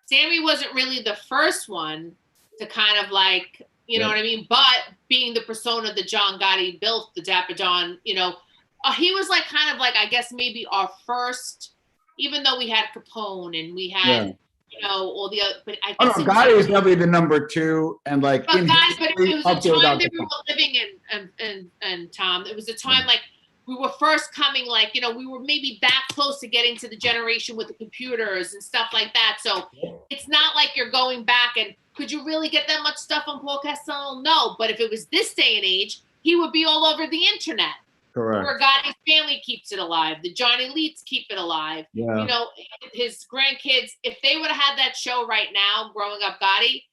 Sammy wasn't really the first one to kind of like, you know what I mean? But being the persona that John Gotti built, the Dapper John, he was like kind of like, I guess maybe our first, even though we had Capone and we had, all the other, but I guess Gotti was definitely the number two, and like, but guys, but it was a time that we were living in, and Tom, it was a time like we were first coming, like, you know, we were maybe that close to getting to the generation with the computers and stuff like that. So it's not like you're going back and could you really get that much stuff on Paul Costello? No, but if it was this day and age, he would be all over the internet. Correct. Where Gotti's family keeps it alive. The Johnny Leets keep it alive. Yeah. You know, his grandkids, if they would have had that show right now, growing up Gotti,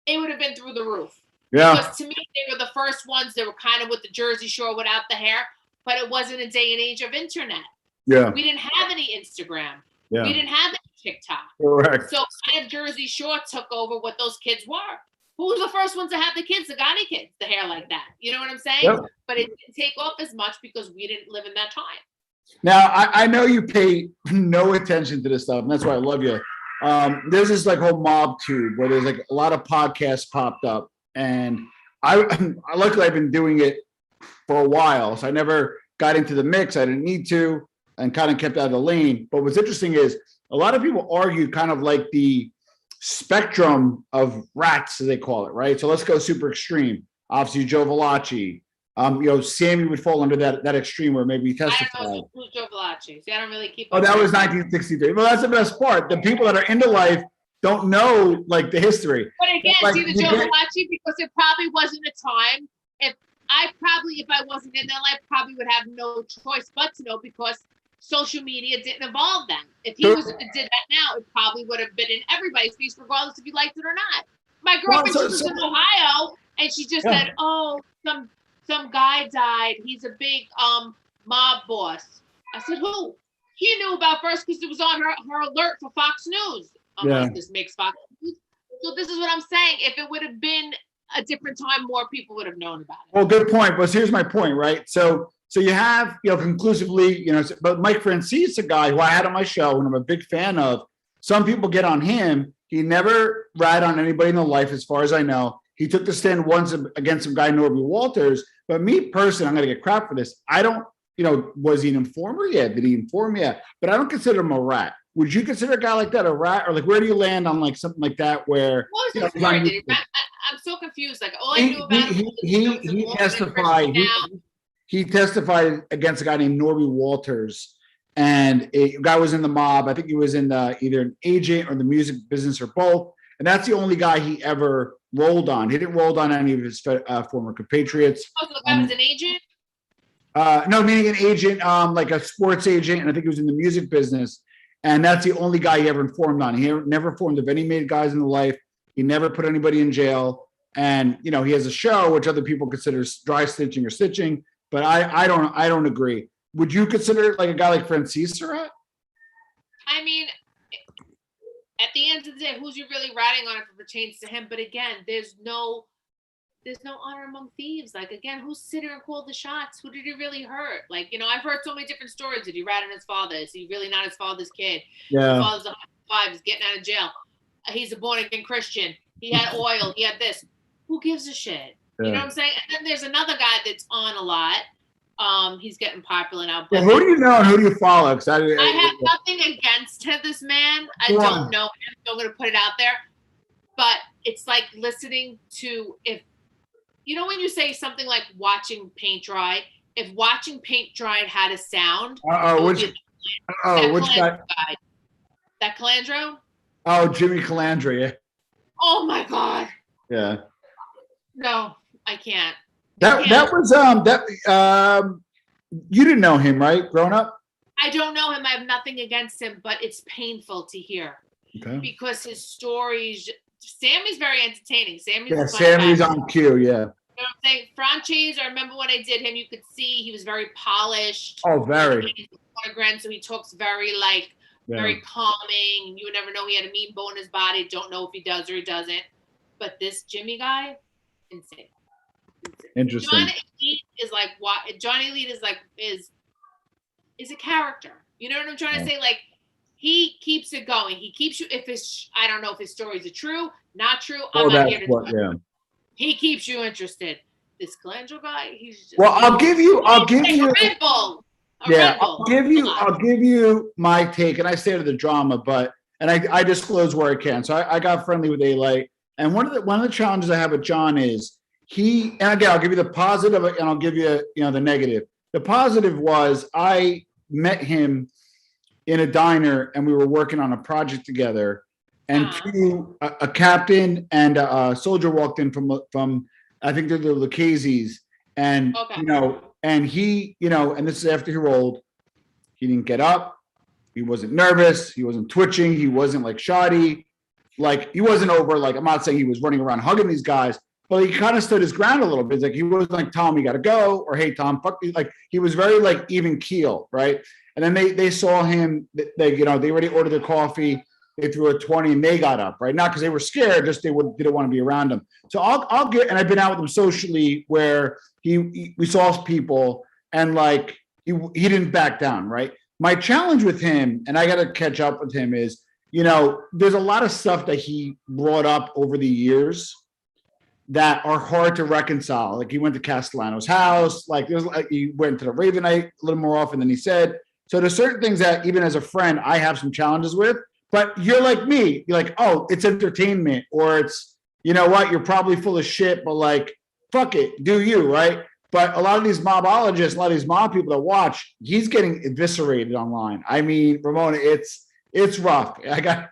it would have been through the roof. Yeah. Because to me, they were the first ones that were kind of with the Jersey Shore without the hair, but it wasn't a day and age of internet. Yeah. We didn't have any Instagram. Yeah. We didn't have any TikTok. Correct. So kind of Jersey Shore took over what those kids were. Who was the first ones to have the kids, the Gotti kids, the hair like that? You know what I'm saying? Yep. But it didn't take off as much because we didn't live in that time. Now, I know you pay no attention to this stuff, and that's why I love you. There's this like whole mob tube where there's like a lot of podcasts popped up, and I luckily I've been doing it for a while, so I never got into the mix. I didn't need to, and kind of kept out of the lane. But what's interesting is a lot of people argue kind of like the spectrum of rats, as they call it, right? So let's go super extreme. Obviously, Joe Valachi. You know, Sammy would fall under that extreme where maybe he testified. I don't know who's Joe Valachi. See, I don't really keep. Oh, that was 1963. Well, that's the best part. The people that are into life don't know like the history. But again, like, see the Joe Valachi, because it probably wasn't a time. If I wasn't in that life, probably would have no choice but to know because social media didn't evolve then. If he did that now, it probably would have been in everybody's face, regardless if you liked it or not. My girlfriend, she was in Ohio, and she just said, "Oh, some guy died. He's a big mob boss." I said, "Who?" He knew about first because it was on her alert for Fox News. I'm like, this makes Fox News. So this is what I'm saying. If it would have been a different time, more people would have known about it. Well, good point. But here's my point, right? So you have, conclusively, but Mike Francis, a guy who I had on my show and I'm a big fan of. Some people get on him. He never rat on anybody in the life, as far as I know. He took the stand once against some guy, Norby Walters. But me personally, I'm going to get crap for this. I don't, was he an informer? Yeah. Did he inform? Yeah. But I don't consider him a rat. Would you consider a guy like that a rat? Or like, where do you land on like something like that where? What was the story? I'm so confused. Like, all I knew about he testified. He testified against a guy named Norby Walters. And a guy was in the mob. I think he was in either an agent or the music business or both. And that's the only guy he ever rolled on. He didn't roll on any of his former compatriots. Oh, so the guy was an agent? No, meaning an agent, like a sports agent. And I think he was in the music business. And that's the only guy he ever informed on. He never informed of any made guys in the life. He never put anybody in jail. And, he has a show, which other people consider dry stitching or stitching. But I don't agree. Would you consider like a guy like Francis a rat? I mean, at the end of the day, who's you really ratting on if it pertains to him? But again, there's no honor among thieves. Like, again, who's sitting and called the shots? Who did he really hurt? Like, I've heard so many different stories. Did he rat on his father? Is he really not his father's kid? Yeah. His father's 105. He's getting out of jail. He's a born-again Christian. He had oil. He had this. Who gives a shit? Yeah. You know what I'm saying? And then there's another guy that's on a lot. He's getting popular now. But who do you know and who do you follow? I have nothing against this man. I don't know him, so I'm going to put it out there. But it's like listening to, when you say something like watching paint dry, if watching paint dry had a sound. Which guy? That Calandro? Oh, Jimmy Calandro, yeah. Oh my God. Yeah. No, I can't. You didn't know him, right? Growing up? I don't know him. I have nothing against him, but it's painful to hear. Okay. Because his stories, Sammy's very entertaining. Sammy's on cue, yeah. You know what I'm saying? Franchise, I remember when I did him, you could see he was very polished. Oh, very. So he talks very very calming. You would never know he had a mean bone in his body. Don't know if he does or he doesn't. But this Jimmy guy, insane. Interesting. Johnny Elite is a character. You know what I'm trying to say? Like, he keeps it going. He keeps you. I don't know if his stories are true, not true. I'm not here to tell you. He keeps you interested. This Calandro guy, he's just. Well, I'll give you. Red Bull. I'll give you my take, and I stay to the drama, and I disclose where I can. So I got friendly with A-Light, and one of the challenges I have with John is. And again, I'll give you the positive and I'll give you, the negative. the positive was I met him in a diner and we were working on a project together. And a captain and a soldier walked in from I think they're the Lucchese's, and and he, and this is after he rolled. He didn't get up. He wasn't nervous. He wasn't twitching. He wasn't like shoddy. Like he wasn't over. Like I'm not saying he was running around hugging these guys, but he kind of stood his ground a little bit. Like he wasn't like, Tom, you got to go, or hey Tom, fuck you. Like he was very like even keel, right? And then they saw him. They already ordered their coffee. They threw a 20 and they got up, right? Not because they were scared, just didn't want to be around him. So I'll get, and I've been out with him socially where we saw people and like he didn't back down, right? My challenge with him, and I got to catch up with him, is there's a lot of stuff that he brought up over the years that are hard to reconcile. Like he went to Castellano's house, like he went to the Ravenite a little more often than he said. So there's certain things that even as a friend I have some challenges with. But you're like me. You're like, oh, it's entertainment, or it's, what, you're probably full of shit, but like, fuck it, do you, right? But a lot of these mobologists, a lot of these mob people that watch, he's getting eviscerated online. I mean, Ramona, it's rough. I said,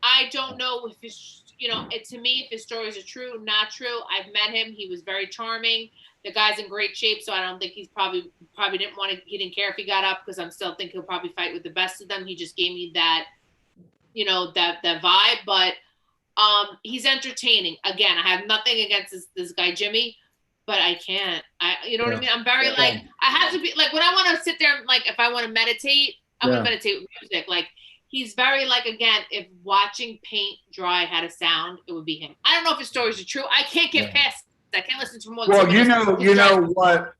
I don't know if it's, to me, if his stories are true, not true. I've met him. He was very charming. The guy's in great shape, so I don't think he's probably he didn't care if he got up, because I'm still think he'll probably fight with the best of them. He just gave me that, that vibe. But he's entertaining. Again, I have nothing against this guy Jimmy, but I can't. You know what I mean? I'm very I have to be like when I want to sit there, like if I want to meditate, I'm gonna meditate with music. Like he's very again, if watching paint dry had a sound, it would be him. I don't know if his stories are true. I can't get past. I can't listen to more. Well,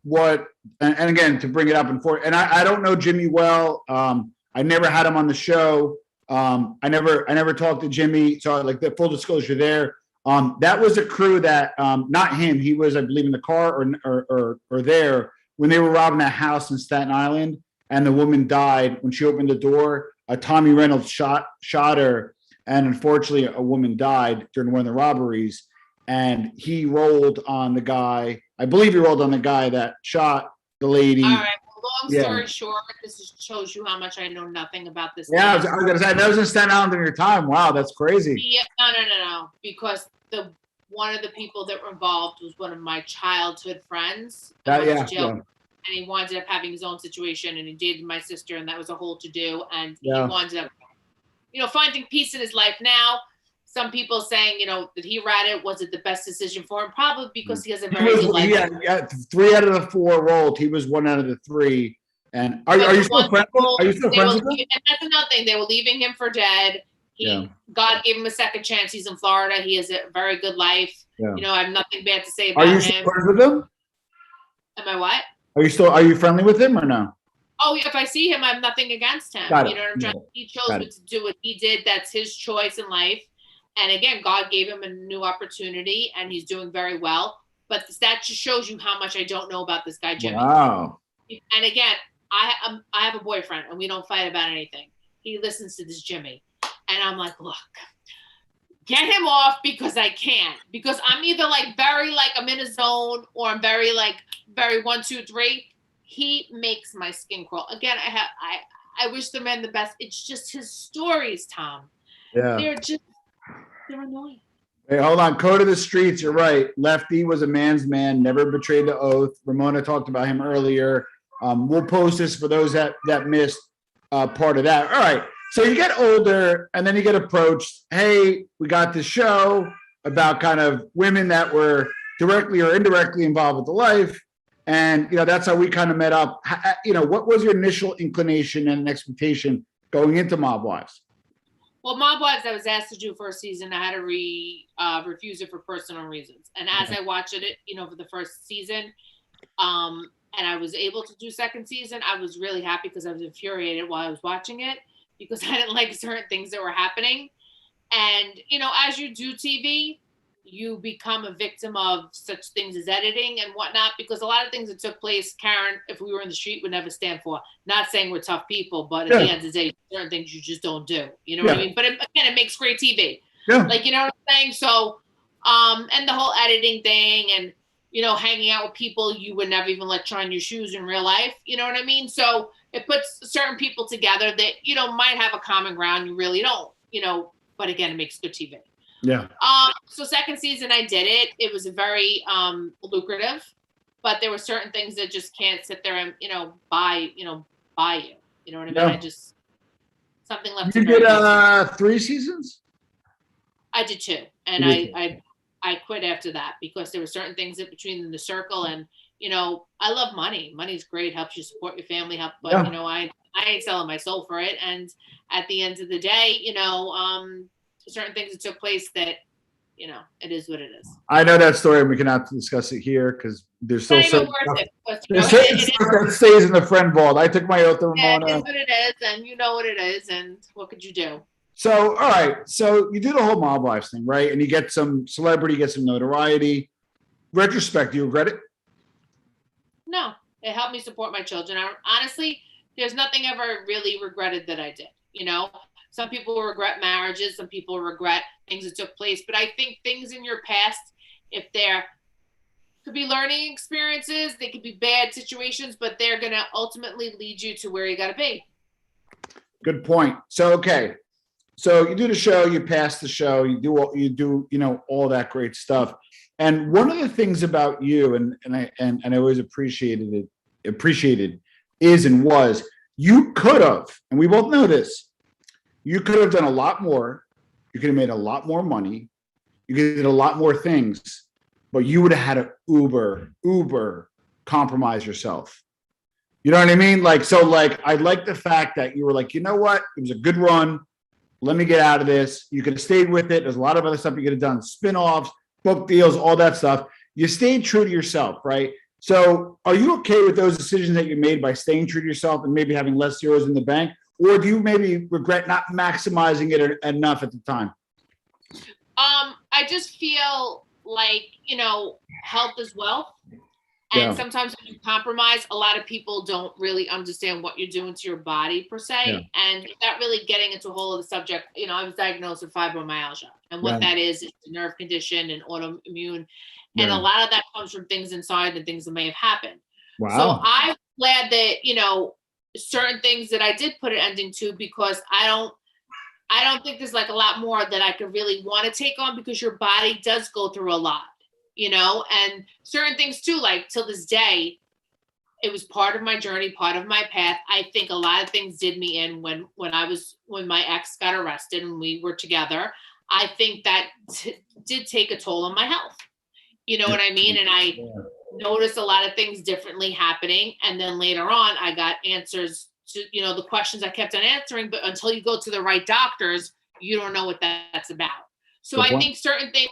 what, and again, to bring it up and forth, and I don't know Jimmy well. I never had him on the show. I never talked to Jimmy. So like the full disclosure there. That was a crew that, not him. He was, I believe, in the car or there when they were robbing a house in Staten Island, and the woman died when she opened the door. Tommy Reynolds shot her, and unfortunately, a woman died during one of the robberies. And he rolled on the guy. I believe he rolled on the guy that shot the lady. All right. Well, long story short, this just shows you how much I know nothing about this. Yeah, I was going to say, that was in Staten Island during your time. Wow, that's crazy. Yeah, no. Because one of the people that were involved was one of my childhood friends. And he wound up having his own situation, and he dated my sister, and that was a whole to-do. And he wound up, finding peace in his life now. Some people saying, that he ratted, was it the best decision for him? Probably because he has a very good life. Yeah, 3 out of the 4 rolled. He was 1 out of the 3. And are you still friends? Are you still friends with him? And that's another thing. They were leaving him for dead. God gave him a second chance. He's in Florida. He has a very good life. Yeah. I have nothing bad to say about him. Are you still friends with him? Am I what? Are you friendly with him or no? Oh, if I see him, I have nothing against him. Got it. You know what I'm trying? He chose to do what he did. That's his choice in life. And again, God gave him a new opportunity, and he's doing very well. But that just shows you how much I don't know about this guy, Jimmy. Wow. And again, I have a boyfriend, and we don't fight about anything. He listens to this Jimmy. And I'm like, look, get him off because I can't. Because I'm either very I'm in a zone, or I'm very 1, 2, 3. He makes my skin crawl. Again, I wish the man the best. It's just his stories, Tom. Yeah. They're annoying. Hey, hold on. Code of the streets. You're right. Lefty was a man's man, never betrayed the oath. Ramona talked about him earlier. We'll post this for those that missed part of that. All right. So you get older, and then you get approached. Hey, we got this show about kind of women that were directly or indirectly involved with the life. And, that's how we kind of met up. What was your initial inclination and expectation going into Mob Wives? Well, Mob Wives, I was asked to do first season. I had to refuse it for personal reasons. And as I watched it, for the first season, and I was able to do second season, I was really happy because I was infuriated while I was watching it because I didn't like certain things that were happening. And, as you do TV, you become a victim of such things as editing and whatnot, because a lot of things that took place, Karen, if we were in the street, would never stand for. Not saying we're tough people, but at the end of the day, certain things you just don't do. You know what I mean? But it makes great TV. Yeah. You know what I'm saying? So, and the whole editing thing, and hanging out with people you would never even let shine your shoes in real life. You know what I mean? So it puts certain people together that, might have a common ground. You really don't, but again, it makes good TV. Yeah. So second season I did it. It was very lucrative, but there were certain things that just can't sit there and, buy you. You know what I mean? Yeah. I just, something left. You did 3 seasons? I did 2. And I quit after that because there were certain things in between the circle, and I love money. Money's great, helps you support your family, but I ain't selling my soul for it. And at the end of the day, certain things that took place that, it is what it is. I know that story, and we cannot discuss it here because there's still certain stuff, that stays in the friend vault. I took my oath to Ramona. It is what it is, and you know what it is, and what could you do? So, all right. So you do the whole mob wives thing, right? And you get some celebrity, get some notoriety. Retrospect, do you regret it? No, it helped me support my children. Honestly, there's nothing ever really regretted that I did. Some people regret marriages, some people regret things that took place, but I think things in your past, if there could be learning experiences, they could be bad situations, but they're going to ultimately lead you to where you got to be. Good point. So, okay. So you do the show, you pass the show, you do all that great stuff. And one of the things about you, and I always appreciated is and was, you could have, and we both know this, you could have done a lot more. You could have made a lot more money. You could have did a lot more things, but you would have had to uber compromise yourself. You know what I mean? I like the fact that you were like, you know what? It was a good run. Let me get out of this. You could have stayed with it. There's a lot of other stuff you could have done, spin-offs, book deals, all that stuff. You stayed true to yourself, right? So are you okay with those decisions that you made by staying true to yourself and maybe having less zeros in the bank? Or do you maybe regret not maximizing it enough at the time? I just feel like, health is wealth. And sometimes when you compromise, a lot of people don't really understand what you're doing to your body per se. Yeah. And without really getting into a whole other subject, I was diagnosed with fibromyalgia. And what that is a nerve condition and autoimmune. And a lot of that comes from things inside and things that may have happened. Wow. So I'm glad that, certain things that I did put an ending to, because I don't think there's like a lot more that I could really want to take on, because your body does go through a lot. And certain things too, like till this day, it was part of my journey, part of my path. I think a lot of things did me in when my ex got arrested and we were together. I think that did take a toll on my health. You know what I mean? And I noticed a lot of things differently happening. And then later on, I got answers to, the questions I kept on answering, but until you go to the right doctors, you don't know what that's about. So I think certain things,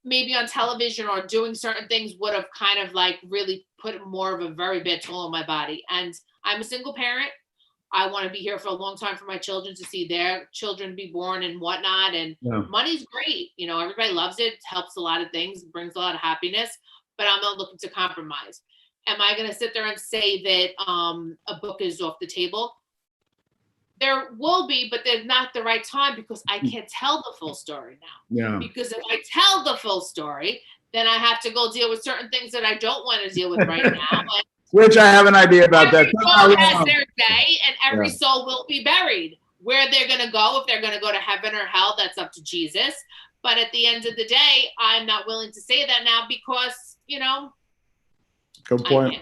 maybe on television or doing certain things would have kind of like really put more of a very bad toll on my body. And I'm a single parent. I want to be here for a long time for my children, to see their children be born and whatnot. And money's great. Everybody loves it. It helps a lot of things, brings a lot of happiness, but I'm not looking to compromise. Am I going to sit there and say that a book is off the table? There will be, but there's not the right time, because I can't tell the full story now. Yeah. Because if I tell the full story, then I have to go deal with certain things that I don't want to deal with right now. Which I have an idea about that. Every soul has their day, and every soul will be buried. Where they're going to go, if they're going to go to heaven or hell, that's up to Jesus. But at the end of the day, I'm not willing to say that now, because, Good point.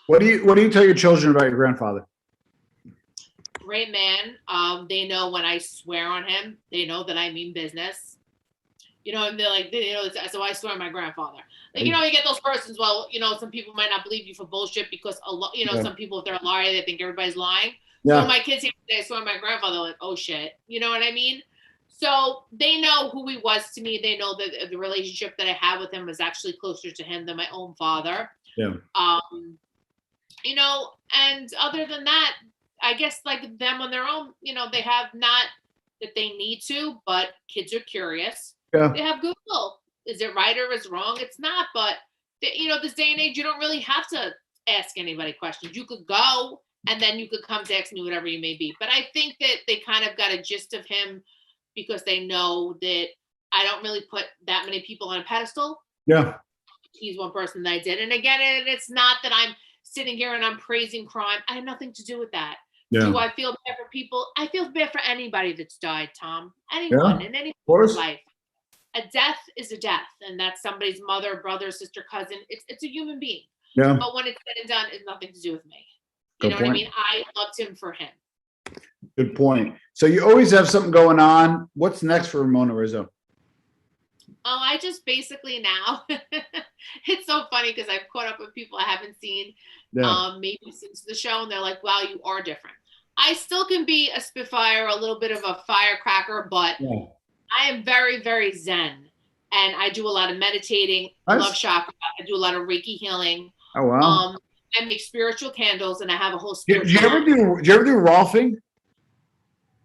What do you tell your children about your grandfather? Great man. They know when I swear on him, they know that I mean business. And they're like, so I swear on my grandfather. Like, you get those persons, well, some people might not believe you for bullshit, because some people, if they're a liar, they think everybody's lying. Yeah. So my kids here today, I swear on my grandfather, like, oh shit. You know what I mean? So they know who he was to me. They know that the relationship that I had with him was actually closer to him than my own father. Yeah. And other than that, I guess like them on their own, they have not that they need to, but kids are curious. Yeah. They have Google. Is it right or is it wrong? It's not, but this day and age, you don't really have to ask anybody questions. You could go and then you could come to ask me whatever you may be. But I think that they kind of got a gist of him, because they know that I don't really put that many people on a pedestal. Yeah. he's one person that I did. And again, it's not that I'm sitting here and I'm praising crime. I have nothing to do with that. Yeah. Do I feel bad for people? I feel bad for anybody that's died, Tom. Anyone in any life. A death is a death, and that's somebody's mother, brother, sister, cousin. It's a human being. Yeah. But when it's said and done, it's nothing to do with me. Good What I mean? I loved him for him. Good point. So you always have something going on. What's next for Ramona Rizzo? Oh, I just basically now, it's so funny because I've caught up with people I haven't seen maybe since the show, and they're like, wow, you are different. I still can be a spitfire, a little bit of a firecracker, but I am very, very zen. And I do a lot of meditating. I love chakra. I do a lot of Reiki healing. Oh, wow. I make spiritual candles, and I have a whole Do spiritual you ever do Rolfing?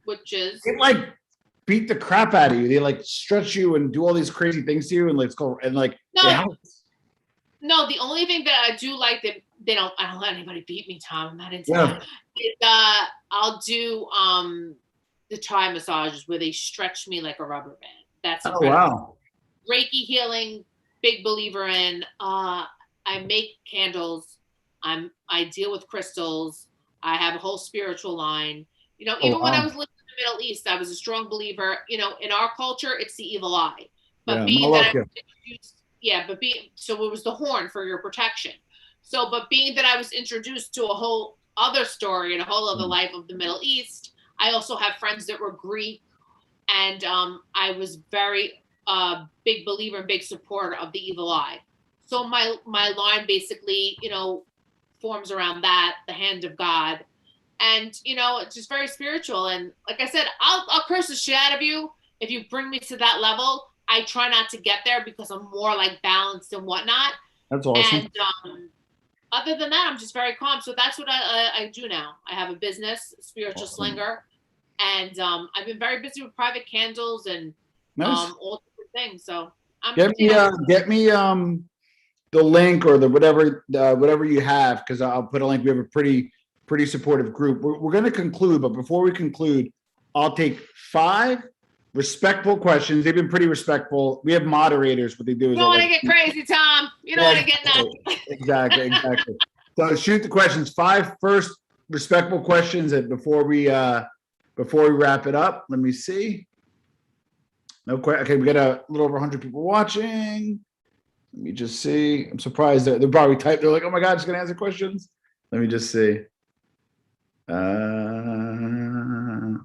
Which is? It like beat the crap out of you. They like stretch you and do all these crazy things to you, and let's go and like No, the only thing that I do like that I don't let anybody beat me, Tom. I'm not into that. I'll do the Thai massages where they stretch me like a rubber band. That's incredible. Wow. Reiki healing, big believer in. I make candles. I deal with crystals. I have a whole spiritual line. Even when I was living in the Middle East, I was a strong believer. In our culture, it's the evil eye. But being that I was introduced, so it was the horn for your protection. But being that I was introduced to a whole other story and a whole other life of the Middle East, I also have friends that were Greek, and I was very big believer and big supporter of the evil eye. So my line basically, forms around that, the hand of God. And, it's just very spiritual. And like I said, I'll curse the shit out of you if you bring me to that level. I try not to get there because I'm more like balanced and whatnot. That's awesome. And other than that, I'm just very calm. So that's what I do now. I have a business, Spiritual Slinger. And I've been very busy with private candles and all different things. So get me the link or the whatever you have, because I'll put a link. We have a pretty supportive group. We're going to conclude, but before we conclude, I'll take 5 respectful questions. They've been pretty respectful. We have moderators. What they do is you don't want to get crazy, Tom. You don't want to get nuts. Exactly. So shoot the questions. 5 first respectful questions, and before we wrap it up, let me see. No question. Okay, we got a little over 100 people watching. Let me just see. I'm surprised that they're probably typed. They're like, "Oh my God, just gonna answer questions." Let me just see.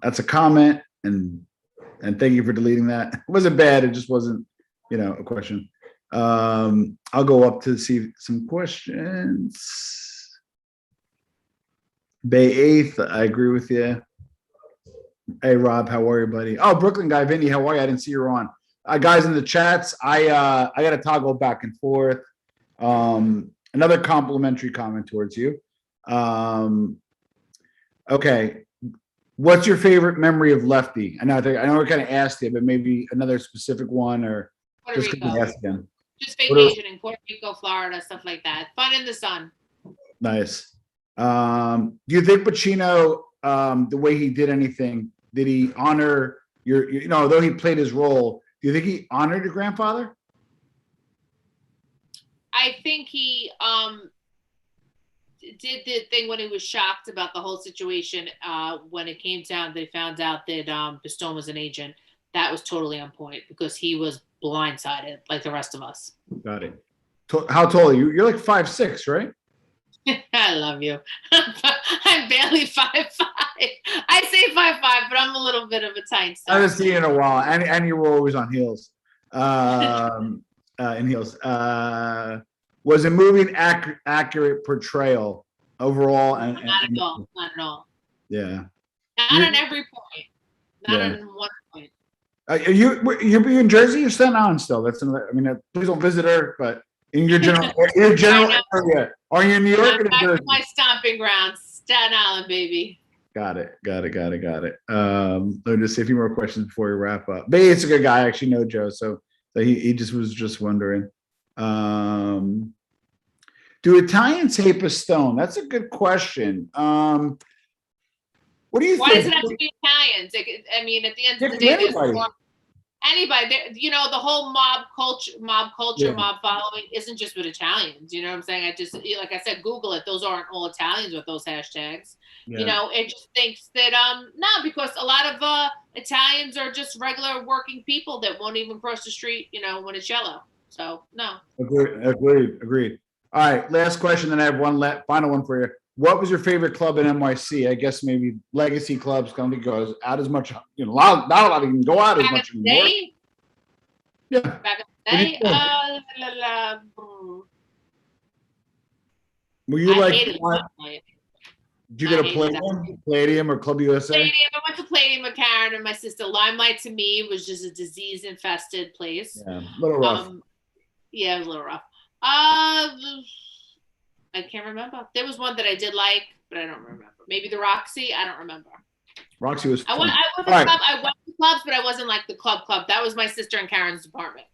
That's a comment, and thank you for deleting that. It wasn't bad. It just wasn't, a question. I'll go up to see some questions. Bay 8th, I agree with you. Hey Rob, how are you, buddy? Oh, Brooklyn guy, Vinny, how are you? I didn't see you were on. Guys in the chats, I got to toggle back and forth. Another complimentary comment towards you. Okay, what's your favorite memory of Lefty? I know we kind of asked you, but maybe another specific one, or Puerto just Rico. Ask again. Just vacation in Puerto Rico, Florida, stuff like that. Fun in the sun. Nice. Do you think Pacino, the way he did anything, did he honor your though he played his role, do you think he honored your grandfather? I think he did the thing when he was shocked about the whole situation. When it came down, they found out that Pistone was an agent. That was totally on point because he was blindsided like the rest of us. Got it. How tall are you? You're like 5'6", right? I love you. I'm barely 5'5". I say 5'5", but I'm a little bit of a tight. I haven't seen you in a while, and you were always on heels. In heels. Was a movie an accurate portrayal overall? Not at all. Not at all. Yeah. Not on every point. Not on one point. You in Jersey or Staten Island still? That's another. I mean, please don't visit her, but in your general area. Are you in New York? Back to my stomping grounds, Staten Island, baby. Got it. Let me just see a few more questions before we wrap up. But it's a good guy. I actually know Joe, so he just was just wondering. Do Italians hate Pistone? That's a good question. What do you think? Why does it have to be Italians? I mean, at the end of the day, anybody. You know, the whole mob culture, Yeah. mob following isn't just with Italians. You know what I'm saying? I just, like I said, Google it. Those aren't all Italians with those hashtags. Yeah. You know, it just thinks that no, because a lot of Italians are just regular working people that won't even cross the street, you know, when it's yellow. So no. Agreed. All right, last question, then I have one final one for you. What was your favorite club in NYC? I guess maybe legacy clubs don't think goes out as much. You know, not a lot of them go out as Back much in the anymore. day, Yeah. back in What do the you day, Were you I like? hated Did you get a I hated Palladium or Club USA? Palladium. I went to Palladium with Karen and my sister. Limelight to me was just a disease-infested place. Yeah, a little rough. Yeah, it was a little rough. I can't remember. There was one that I did like, but I don't remember. Maybe the Roxy. I don't remember. Roxy was fun. I went to clubs, but I wasn't like the club. That was my sister and Karen's department.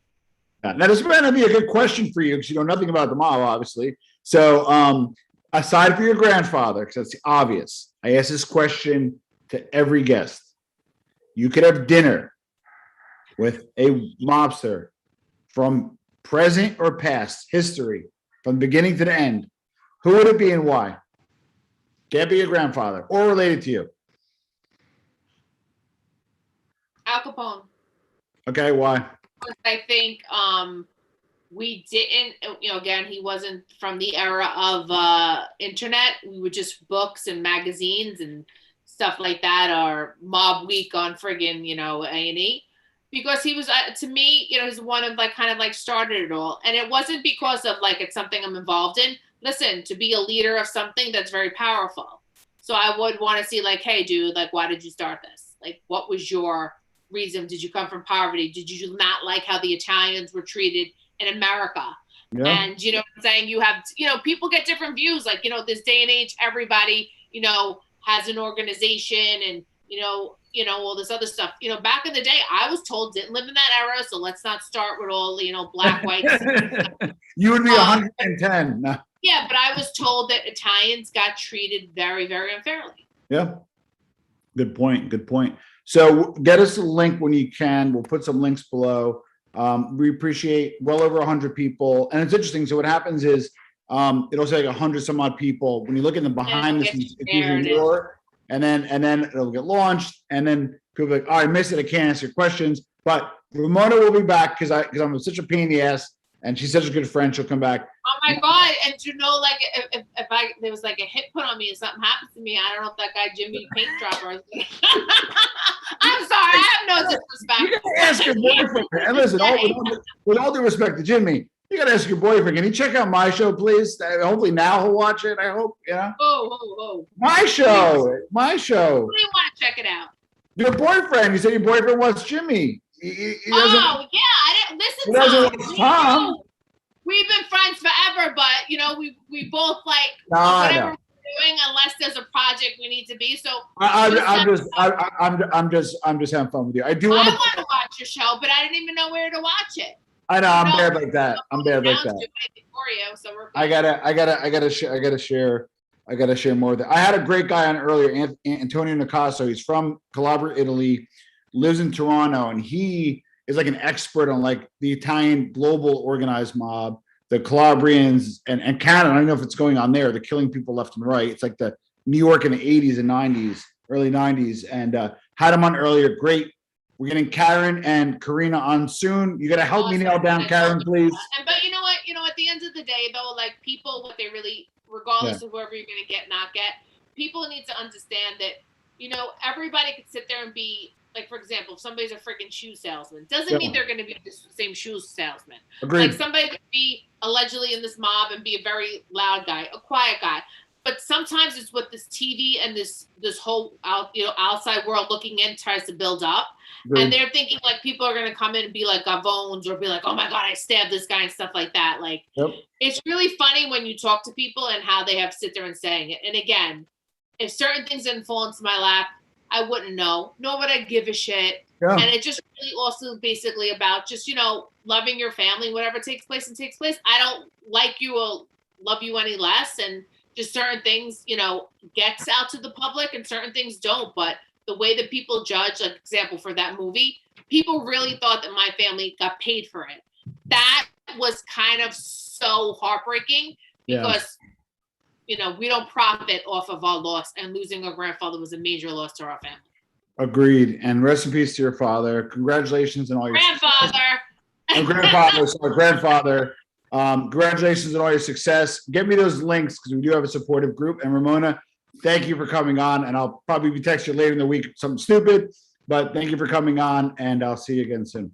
Yeah, now this might be a good question for you because you know nothing about the mob, obviously. So, aside from your grandfather, because that's obvious, I ask this question to every guest. You could have dinner with a mobster from present or past history, from beginning to the end. Who would it be and why? Can't be your grandfather or related to you. Al Capone. Okay, why? I think we didn't, you know, again, he wasn't from the era of internet. We were just books and magazines and stuff like that, or Mob Week on friggin', you know, A&E. Because he was, to me, you know, he's one of like kind of like started it all. And it wasn't because of like it's something I'm involved in. Listen, to be a leader of something that's very powerful. So I would want to see like, hey, dude, like, why did you start this? Like, what was your reason? Did you come from poverty? Did you not like how the Italians were treated in America? Yeah. And you know what I'm saying? You have, you know, people get different views. Like, you know, this day and age, everybody, you know, has an organization and, you know, all this other stuff. You know, back in the day, I was told didn't live in that era, so let's not start with all, you know, black, white. You would be 110. No. Yeah, but I was told that Italians got treated very, very unfairly. Yeah. Good point. So get us a link when you can. We'll put some links below. We appreciate well over 100 people. And it's interesting. So what happens is it'll say like 100 some odd people. When you look in the behind the scenes, it's usually more. And then it'll get launched. And then people are like, oh, I missed it. I can't answer your questions. But Ramona will be back because I'm such a pain in the ass. And she's such a good friend. She'll come back. Oh my God. And you know, like if there was like a hit put on me and something happens to me, I don't know if that guy Jimmy Paint Dropper. I'm sorry. I have no disrespect. You gotta ask your boyfriend. And listen, with all due respect to Jimmy, you gotta ask your boyfriend. Can he check out my show, please? Hopefully now he'll watch it. I hope. Yeah. Oh. My show. Who do you want to check it out? Your boyfriend. You said your boyfriend wants Jimmy. He doesn't, I didn't listen. He doesn't want Tom. We've been friends forever, but you know, we both like whatever we're doing, unless there's a project we need to be. So I'm just having fun with you. I do want to watch your show, but I didn't even know where to watch it. I know I'm bad like that. So I gotta share more of that. I had a great guy on earlier, Antonio Nicasso. He's from Calabria, Italy, lives in Toronto, and he is like an expert on like the Italian global organized mob, the Calabrians and Canada. I don't know if it's going on there. They're killing people left and right. It's like the New York in the 80s and 90s, early 90s, and had him on earlier. Great. We're getting Karen and Karina on soon. You got to help me nail down Karen, please. But you know what? You know, at the end of the day, though, like people, what they really, regardless of whoever you're going to get, not get, people need to understand that, you know, everybody could sit there and be, like, for example, if somebody's a freaking shoe salesman, doesn't mean they're going to be the same shoe salesman. Agreed. Like somebody could be allegedly in this mob and be a very loud guy, a quiet guy. But sometimes it's what this TV and this whole outside world looking in tries to build up. Agreed. And they're thinking like people are going to come in and be like gavones or be like, oh my God, I stabbed this guy and stuff like that. Like, It's really funny when you talk to people and how they have to sit there and saying it. And again, if certain things didn't fall into my lap, I wouldn't know, nor would I give a shit. Yeah. And it just really also basically about just, you know, loving your family, whatever takes place. I don't like you or love you any less. And just certain things, you know, gets out to the public and certain things don't. But the way that people judge, like example for that movie, people really thought that my family got paid for it. That was kind of so heartbreaking because, you know, we don't profit off of our loss, and losing our grandfather was a major loss to our family. Agreed. And rest in peace to your father. Congratulations on all your Grandfather. grandfather. Congratulations on all your success. Get me those links because we do have a supportive group. And Ramona, thank you for coming on. And I'll probably be texting you later in the week something stupid, but thank you for coming on, and I'll see you again soon.